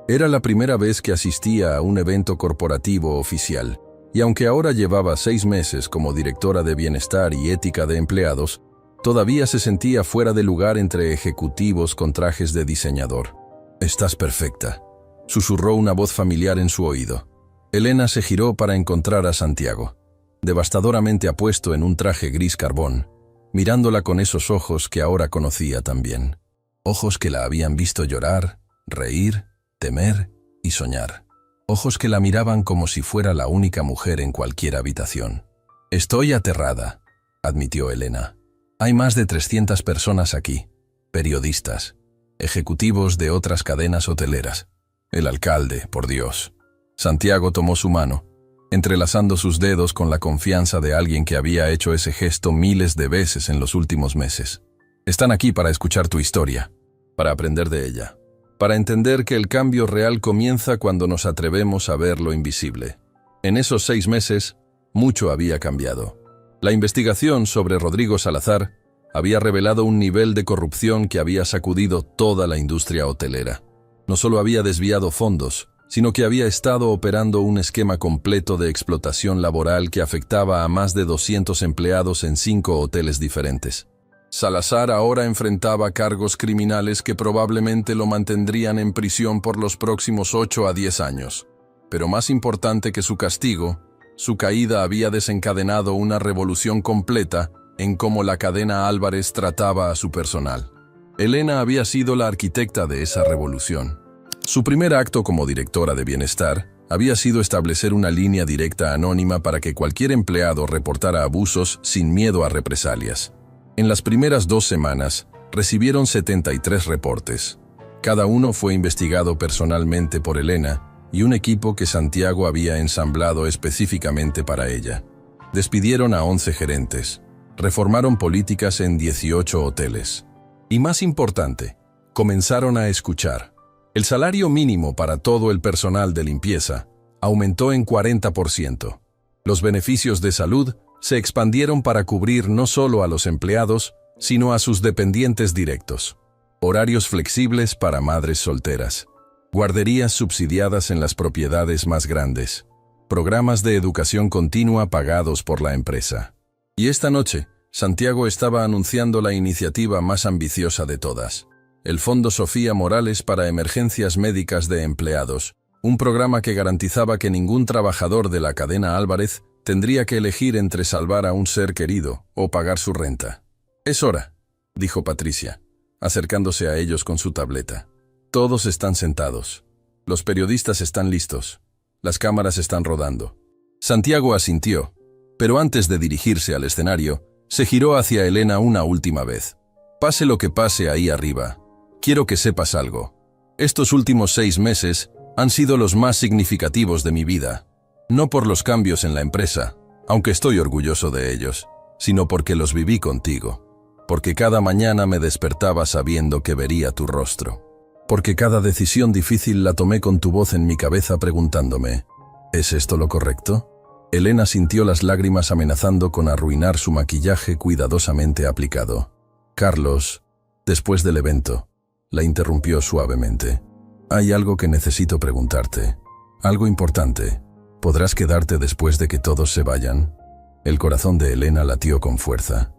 Era la primera vez que asistía a un evento corporativo oficial, y aunque ahora llevaba 6 meses como directora de bienestar y ética de empleados, todavía se sentía fuera de lugar entre ejecutivos con trajes de diseñador. «Estás perfecta», susurró una voz familiar en su oído. Elena se giró para encontrar a Santiago, devastadoramente apuesto en un traje gris carbón, mirándola con esos ojos que ahora conocía también. Ojos que la habían visto llorar, reír, temer y soñar. Ojos que la miraban como si fuera la única mujer en cualquier habitación. «Estoy aterrada», admitió Elena. «Hay más de 300 personas aquí, periodistas, ejecutivos de otras cadenas hoteleras. El alcalde, por Dios». Santiago tomó su mano, entrelazando sus dedos con la confianza de alguien que había hecho ese gesto miles de veces en los últimos meses. «Están aquí para escuchar tu historia, para aprender de ella, para entender que el cambio real comienza cuando nos atrevemos a ver lo invisible». En esos 6 meses, mucho había cambiado. La investigación sobre Rodrigo Salazar había revelado un nivel de corrupción que había sacudido toda la industria hotelera. No solo había desviado fondos, sino que había estado operando un esquema completo de explotación laboral que afectaba a más de 200 empleados en 5 hoteles diferentes. Salazar ahora enfrentaba cargos criminales que probablemente lo mantendrían en prisión por los próximos 8 a 10 años. Pero más importante que su castigo, su caída había desencadenado una revolución completa en cómo la cadena Álvarez trataba a su personal. Elena había sido la arquitecta de esa revolución. Su primer acto como directora de bienestar había sido establecer una línea directa anónima para que cualquier empleado reportara abusos sin miedo a represalias. En las primeras 2 semanas, recibieron 73 reportes. Cada uno fue investigado personalmente por Elena y un equipo que Santiago había ensamblado específicamente para ella. Despidieron a 11 gerentes. Reformaron políticas en 18 hoteles. Y más importante, comenzaron a escuchar. El salario mínimo para todo el personal de limpieza aumentó en 40%. Los beneficios de salud se expandieron para cubrir no solo a los empleados, sino a sus dependientes directos. Horarios flexibles para madres solteras. Guarderías subsidiadas en las propiedades más grandes. Programas de educación continua pagados por la empresa. Y esta noche, Santiago estaba anunciando la iniciativa más ambiciosa de todas. El Fondo Sofía Morales para Emergencias Médicas de Empleados, un programa que garantizaba que ningún trabajador de la cadena Álvarez tendría que elegir entre salvar a un ser querido o pagar su renta. «Es hora», dijo Patricia, acercándose a ellos con su tableta. «Todos están sentados. Los periodistas están listos. Las cámaras están rodando». Santiago asintió, pero antes de dirigirse al escenario, se giró hacia Elena una última vez. «Pase lo que pase ahí arriba, quiero que sepas algo. Estos últimos 6 meses han sido los más significativos de mi vida. No por los cambios en la empresa, aunque estoy orgulloso de ellos, sino porque los viví contigo. Porque cada mañana me despertaba sabiendo que vería tu rostro. Porque cada decisión difícil la tomé con tu voz en mi cabeza preguntándome, ¿es esto lo correcto?». Elena sintió las lágrimas amenazando con arruinar su maquillaje cuidadosamente aplicado. «Carlos, después del evento», la interrumpió suavemente. «Hay algo que necesito preguntarte. Algo importante. ¿Podrás quedarte después de que todos se vayan?». El corazón de Elena latió con fuerza.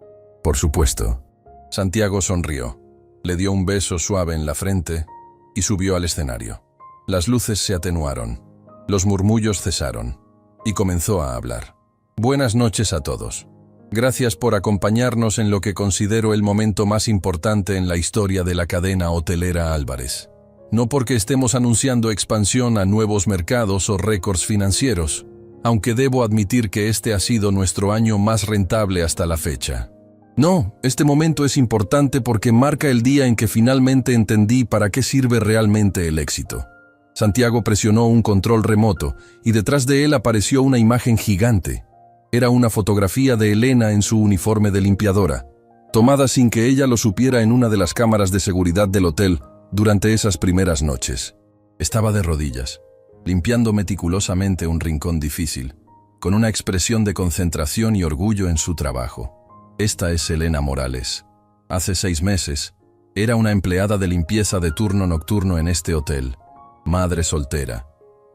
«Por supuesto». Santiago sonrió, le dio un beso suave en la frente y subió al escenario. Las luces se atenuaron, los murmullos cesaron, y comenzó a hablar. «Buenas noches a todos. Gracias por acompañarnos en lo que considero el momento más importante en la historia de la cadena hotelera Álvarez. No porque estemos anunciando expansión a nuevos mercados o récords financieros, aunque debo admitir que este ha sido nuestro año más rentable hasta la fecha. No, este momento es importante porque marca el día en que finalmente entendí para qué sirve realmente el éxito». Santiago presionó un control remoto y detrás de él apareció una imagen gigante. Era una fotografía de Elena en su uniforme de limpiadora, tomada sin que ella lo supiera en una de las cámaras de seguridad del hotel durante esas primeras noches. Estaba de rodillas, limpiando meticulosamente un rincón difícil, con una expresión de concentración y orgullo en su trabajo. Esta es Elena Morales. Hace 6 meses, era una empleada de limpieza de turno nocturno en este hotel. Madre soltera,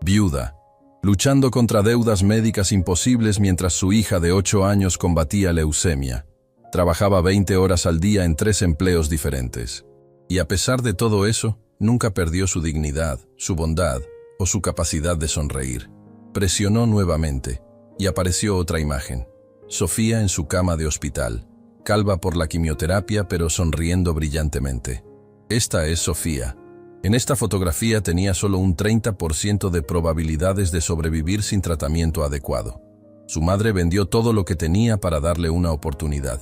viuda, luchando contra deudas médicas imposibles mientras su hija de 8 años combatía leucemia. Trabajaba 20 horas al día en 3 empleos diferentes. Y a pesar de todo eso, nunca perdió su dignidad, su bondad o su capacidad de sonreír. Presionó nuevamente y apareció otra imagen. Sofía en su cama de hospital, calva por la quimioterapia pero sonriendo brillantemente. Esta es Sofía. En esta fotografía tenía solo un 30% de probabilidades de sobrevivir sin tratamiento adecuado. Su madre vendió todo lo que tenía para darle una oportunidad.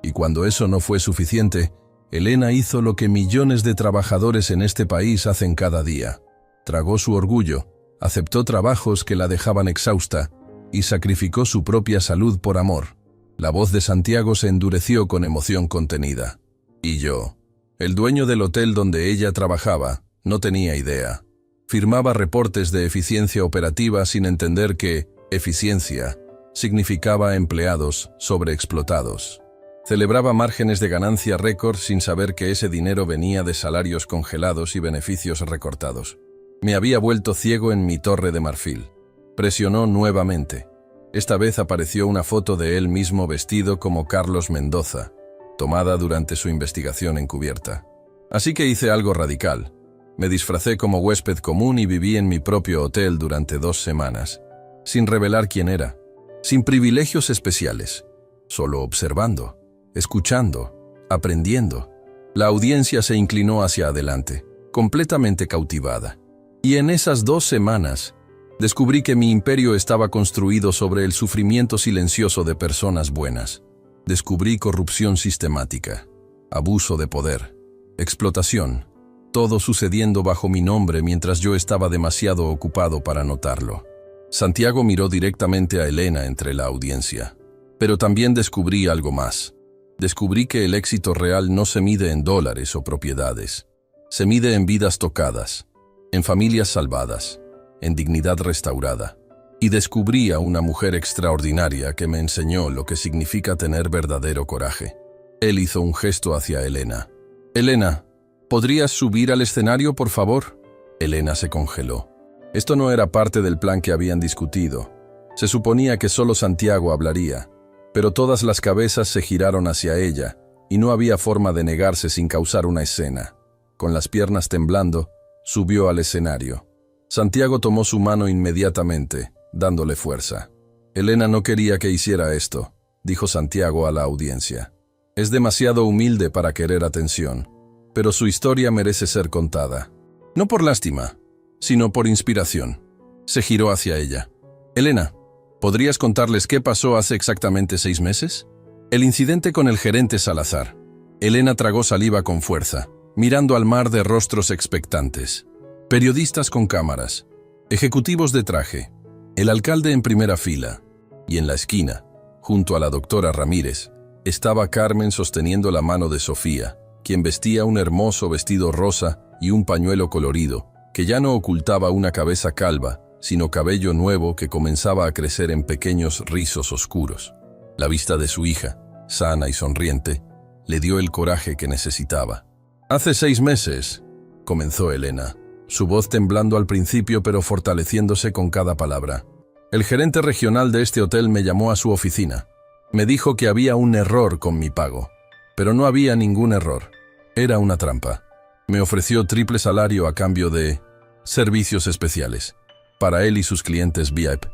Y cuando eso no fue suficiente, Elena hizo lo que millones de trabajadores en este país hacen cada día. Tragó su orgullo, aceptó trabajos que la dejaban exhausta y sacrificó su propia salud por amor. La voz de Santiago se endureció con emoción contenida. Y yo, el dueño del hotel donde ella trabajaba, no tenía idea. Firmaba reportes de eficiencia operativa sin entender que eficiencia significaba empleados sobreexplotados. Celebraba márgenes de ganancia récord sin saber que ese dinero venía de salarios congelados y beneficios recortados. Me había vuelto ciego en mi torre de marfil. Presionó nuevamente. Esta vez apareció una foto de él mismo vestido como Carlos Mendoza, tomada durante su investigación encubierta. Así que hice algo radical. Me disfracé como huésped común y viví en mi propio hotel durante 2 semanas, sin revelar quién era, sin privilegios especiales, solo observando, escuchando, aprendiendo. La audiencia se inclinó hacia adelante, completamente cautivada. Y en esas 2 semanas, descubrí que mi imperio estaba construido sobre el sufrimiento silencioso de personas buenas. Descubrí corrupción sistemática, abuso de poder, explotación, todo sucediendo bajo mi nombre mientras yo estaba demasiado ocupado para notarlo. Santiago miró directamente a Elena entre la audiencia. Pero también descubrí algo más. Descubrí que el éxito real no se mide en dólares o propiedades. Se mide en vidas tocadas, en familias salvadas, en dignidad restaurada. Y descubrí a una mujer extraordinaria que me enseñó lo que significa tener verdadero coraje. Él hizo un gesto hacia Elena. «Elena, ¿podrías subir al escenario, por favor?» Elena se congeló. Esto no era parte del plan que habían discutido. Se suponía que solo Santiago hablaría, pero todas las cabezas se giraron hacia ella, y no había forma de negarse sin causar una escena. Con las piernas temblando, subió al escenario. Santiago tomó su mano inmediatamente, dándole fuerza. «Elena no quería que hiciera esto», dijo Santiago a la audiencia. «Es demasiado humilde para querer atención, pero su historia merece ser contada. No por lástima, sino por inspiración». Se giró hacia ella. «Elena, ¿podrías contarles qué pasó hace exactamente 6 meses?» El incidente con el gerente Salazar. Elena tragó saliva con fuerza, mirando al mar de rostros expectantes. Periodistas con cámaras, ejecutivos de traje, el alcalde en primera fila, y en la esquina, junto a la doctora Ramírez, estaba Carmen sosteniendo la mano de Sofía, quien vestía un hermoso vestido rosa y un pañuelo colorido, que ya no ocultaba una cabeza calva, sino cabello nuevo que comenzaba a crecer en pequeños rizos oscuros. La vista de su hija, sana y sonriente, le dio el coraje que necesitaba. «Hace 6 meses», comenzó Elena, su voz temblando al principio pero fortaleciéndose con cada palabra. «El gerente regional de este hotel me llamó a su oficina. Me dijo que había un error con mi pago, pero no había ningún error. Era una trampa. Me ofreció triple salario a cambio de servicios especiales para él y sus clientes VIP».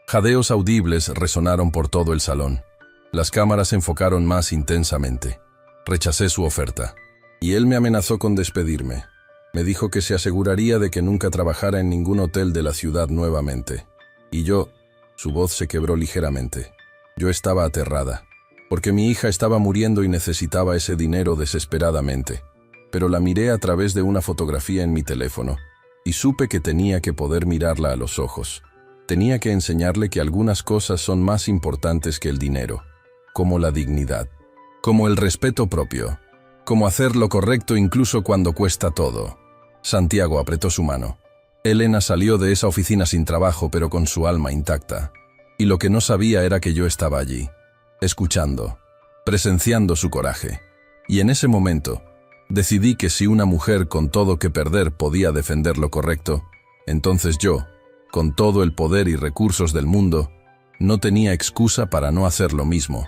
Jadeos audibles resonaron por todo el salón. Las cámaras enfocaron más intensamente. Rechacé su oferta, y él me amenazó con despedirme. Me dijo que se aseguraría de que nunca trabajara en ningún hotel de la ciudad nuevamente. Y yo, su voz se quebró ligeramente. Yo estaba aterrada, porque mi hija estaba muriendo y necesitaba ese dinero desesperadamente. Pero la miré a través de una fotografía en mi teléfono, y supe que tenía que poder mirarla a los ojos. Tenía que enseñarle que algunas cosas son más importantes que el dinero, como la dignidad, como el respeto propio, como hacer lo correcto incluso cuando cuesta todo. Santiago apretó su mano. Elena salió de esa oficina sin trabajo pero con su alma intacta. Y lo que no sabía era que yo estaba allí, escuchando, presenciando su coraje. Y en ese momento, decidí que si una mujer con todo que perder podía defender lo correcto, entonces yo, con todo el poder y recursos del mundo, no tenía excusa para no hacer lo mismo.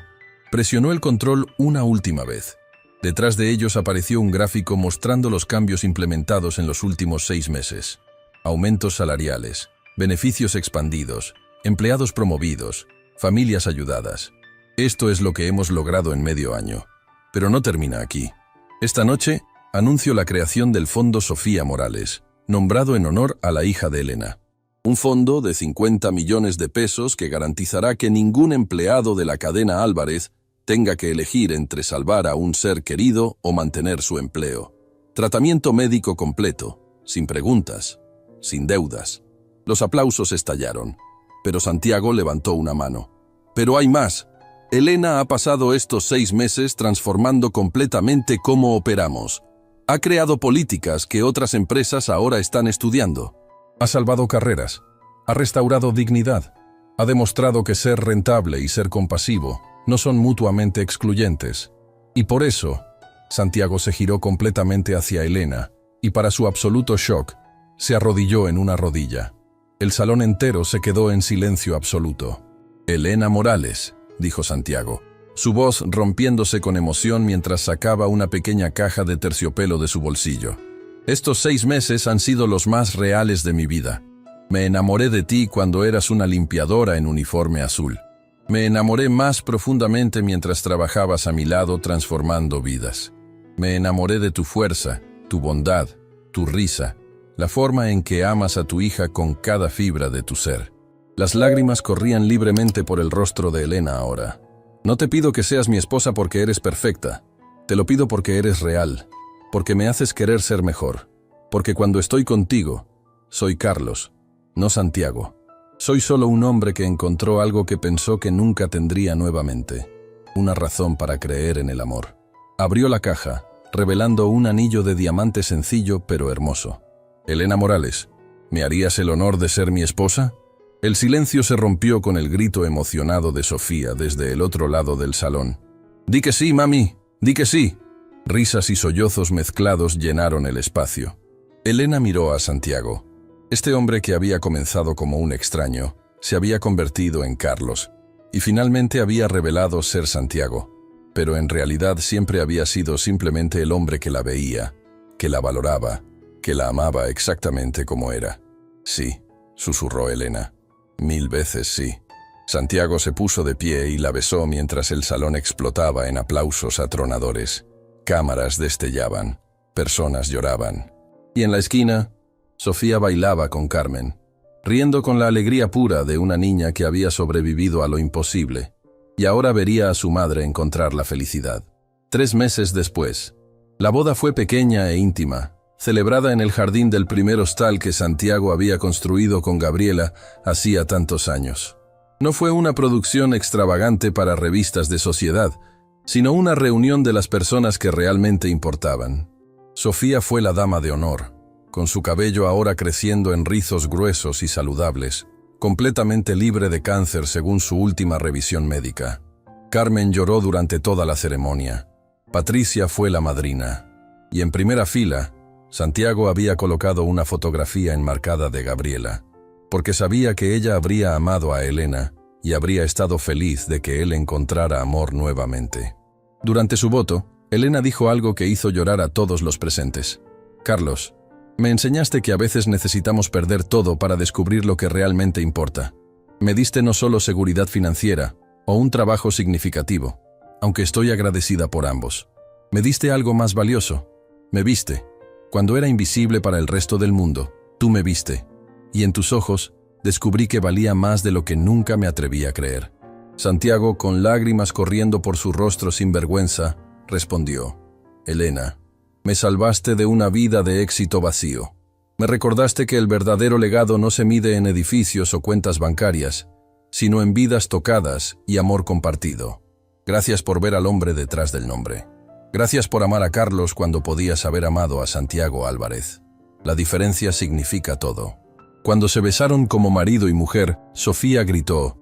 Presionó el control una última vez. Detrás de ellos apareció un gráfico mostrando los cambios implementados en los últimos 6 meses. Aumentos salariales, beneficios expandidos, empleados promovidos, familias ayudadas. Esto es lo que hemos logrado en medio año. Pero no termina aquí. Esta noche, anuncio la creación del Fondo Sofía Morales, nombrado en honor a la hija de Elena. Un fondo de 50 millones de pesos que garantizará que ningún empleado de la cadena Álvarez tenga que elegir entre salvar a un ser querido o mantener su empleo. Tratamiento médico completo, sin preguntas, sin deudas. Los aplausos estallaron, pero Santiago levantó una mano. «Pero hay más. Elena ha pasado estos 6 meses transformando completamente cómo operamos. Ha creado políticas que otras empresas ahora están estudiando. Ha salvado carreras, ha restaurado dignidad, ha demostrado que ser rentable y ser compasivo no son mutuamente excluyentes. Y por eso, Santiago se giró completamente hacia Elena y para su absoluto shock, se arrodilló en una rodilla. El salón entero se quedó en silencio absoluto. «Elena Morales», dijo Santiago, su voz rompiéndose con emoción mientras sacaba una pequeña caja de terciopelo de su bolsillo. Estos 6 meses han sido los más reales de mi vida. Me enamoré de ti cuando eras una limpiadora en uniforme azul. Me enamoré más profundamente mientras trabajabas a mi lado transformando vidas. Me enamoré de tu fuerza, tu bondad, tu risa, la forma en que amas a tu hija con cada fibra de tu ser. Las lágrimas corrían libremente por el rostro de Elena ahora. No te pido que seas mi esposa porque eres perfecta. Te lo pido porque eres real, porque me haces querer ser mejor, porque cuando estoy contigo, soy Carlos, no Santiago. Soy solo un hombre que encontró algo que pensó que nunca tendría nuevamente, una razón para creer en el amor. Abrió la caja, revelando un anillo de diamante sencillo pero hermoso. Elena Morales, ¿me harías el honor de ser mi esposa? El silencio se rompió con el grito emocionado de Sofía desde el otro lado del salón. «Di que sí, mami, di que sí». Risas y sollozos mezclados llenaron el espacio. Elena miró a Santiago. Este hombre que había comenzado como un extraño, se había convertido en Carlos, y finalmente había revelado ser Santiago, pero en realidad siempre había sido simplemente el hombre que la veía, que la valoraba, que la amaba exactamente como era. «Sí», susurró Elena. «1000 veces sí». Santiago se puso de pie y la besó mientras el salón explotaba en aplausos atronadores. Cámaras destellaban, personas lloraban. Y en la esquina, Sofía bailaba con Carmen, riendo con la alegría pura de una niña que había sobrevivido a lo imposible, y ahora vería a su madre encontrar la felicidad. 3 meses después, la boda fue pequeña e íntima, celebrada en el jardín del primer hostal que Santiago había construido con Gabriela hacía tantos años. No fue una producción extravagante para revistas de sociedad, sino una reunión de las personas que realmente importaban. Sofía fue la dama de honor, con su cabello ahora creciendo en rizos gruesos y saludables, completamente libre de cáncer según su última revisión médica. Carmen lloró durante toda la ceremonia. Patricia fue la madrina. Y en primera fila, Santiago había colocado una fotografía enmarcada de Gabriela, porque sabía que ella habría amado a Elena y habría estado feliz de que él encontrara amor nuevamente. Durante su voto, Elena dijo algo que hizo llorar a todos los presentes. «Carlos, me enseñaste que a veces necesitamos perder todo para descubrir lo que realmente importa. Me diste no solo seguridad financiera o un trabajo significativo, aunque estoy agradecida por ambos. Me diste algo más valioso. Me viste. Cuando era invisible para el resto del mundo, tú me viste. Y en tus ojos descubrí que valía más de lo que nunca me atreví a creer». Santiago, con lágrimas corriendo por su rostro sin vergüenza, respondió: «Elena, me salvaste de una vida de éxito vacío. Me recordaste que el verdadero legado no se mide en edificios o cuentas bancarias, sino en vidas tocadas y amor compartido. Gracias por ver al hombre detrás del nombre. Gracias por amar a Carlos cuando podías haber amado a Santiago Álvarez. La diferencia significa todo». Cuando se besaron como marido y mujer, Sofía gritó: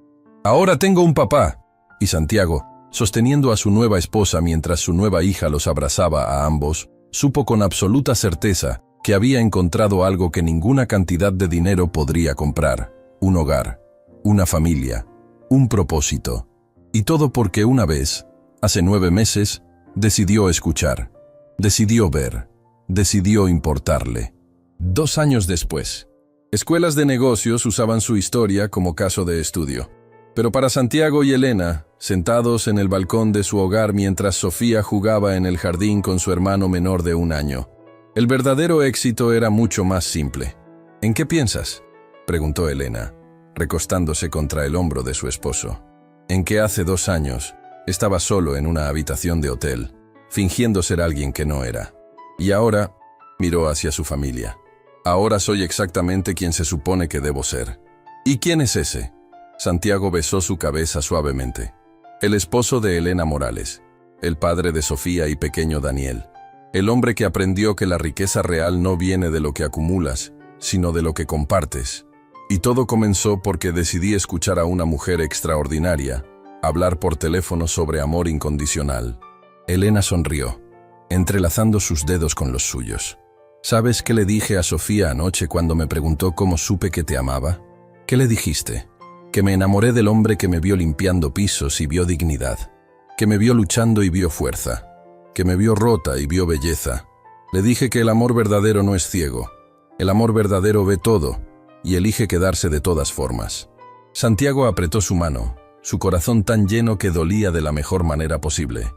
«¡Ahora tengo un papá!» Y Santiago, sosteniendo a su nueva esposa mientras su nueva hija los abrazaba a ambos, supo con absoluta certeza que había encontrado algo que ninguna cantidad de dinero podría comprar: un hogar, una familia, un propósito. Y todo porque una vez, hace 9 meses, decidió escuchar, decidió ver, decidió importarle. 2 años después, escuelas de negocios usaban su historia como caso de estudio. Pero para Santiago y Elena, sentados en el balcón de su hogar mientras Sofía jugaba en el jardín con su hermano menor de 1 año, el verdadero éxito era mucho más simple. «¿En qué piensas?», preguntó Elena, recostándose contra el hombro de su esposo. «En que hace 2 años estaba solo en una habitación de hotel, fingiendo ser alguien que no era. Y ahora», miró hacia su familia, «ahora soy exactamente quien se supone que debo ser». «¿Y quién es ese?». Santiago besó su cabeza suavemente. «El esposo de Elena Morales, el padre de Sofía y pequeño Daniel, el hombre que aprendió que la riqueza real no viene de lo que acumulas, sino de lo que compartes. Y todo comenzó porque decidí escuchar a una mujer extraordinaria hablar por teléfono sobre amor incondicional». Elena sonrió, entrelazando sus dedos con los suyos. «¿Sabes qué le dije a Sofía anoche cuando me preguntó cómo supe que te amaba? ¿Qué le dijiste? Que me enamoré del hombre que me vio limpiando pisos y vio dignidad, que me vio luchando y vio fuerza, que me vio rota y vio belleza, Le dije que el amor verdadero no es ciego. El amor verdadero ve todo y elige quedarse de todas formas. Santiago apretó su mano, su corazón tan lleno que dolía de la mejor manera posible.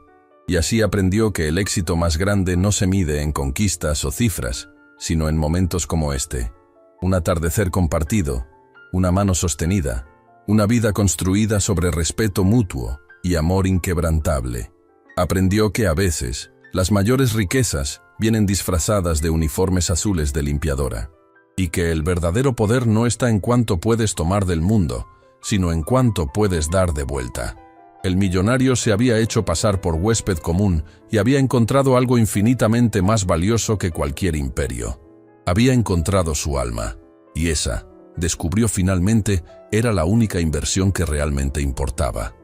Y así aprendió que el éxito más grande no se mide en conquistas o cifras, sino en momentos como este. Un atardecer compartido, una mano sostenida, una vida construida sobre respeto mutuo y amor inquebrantable. Aprendió que a veces las mayores riquezas vienen disfrazadas de uniformes azules de limpiadora, y que el verdadero poder no está en cuánto puedes tomar del mundo, sino en cuánto puedes dar de vuelta. El millonario se había hecho pasar por huésped común y había encontrado algo infinitamente más valioso que cualquier imperio. Había encontrado su alma, y esa, descubrió finalmente, era la única inversión que realmente importaba.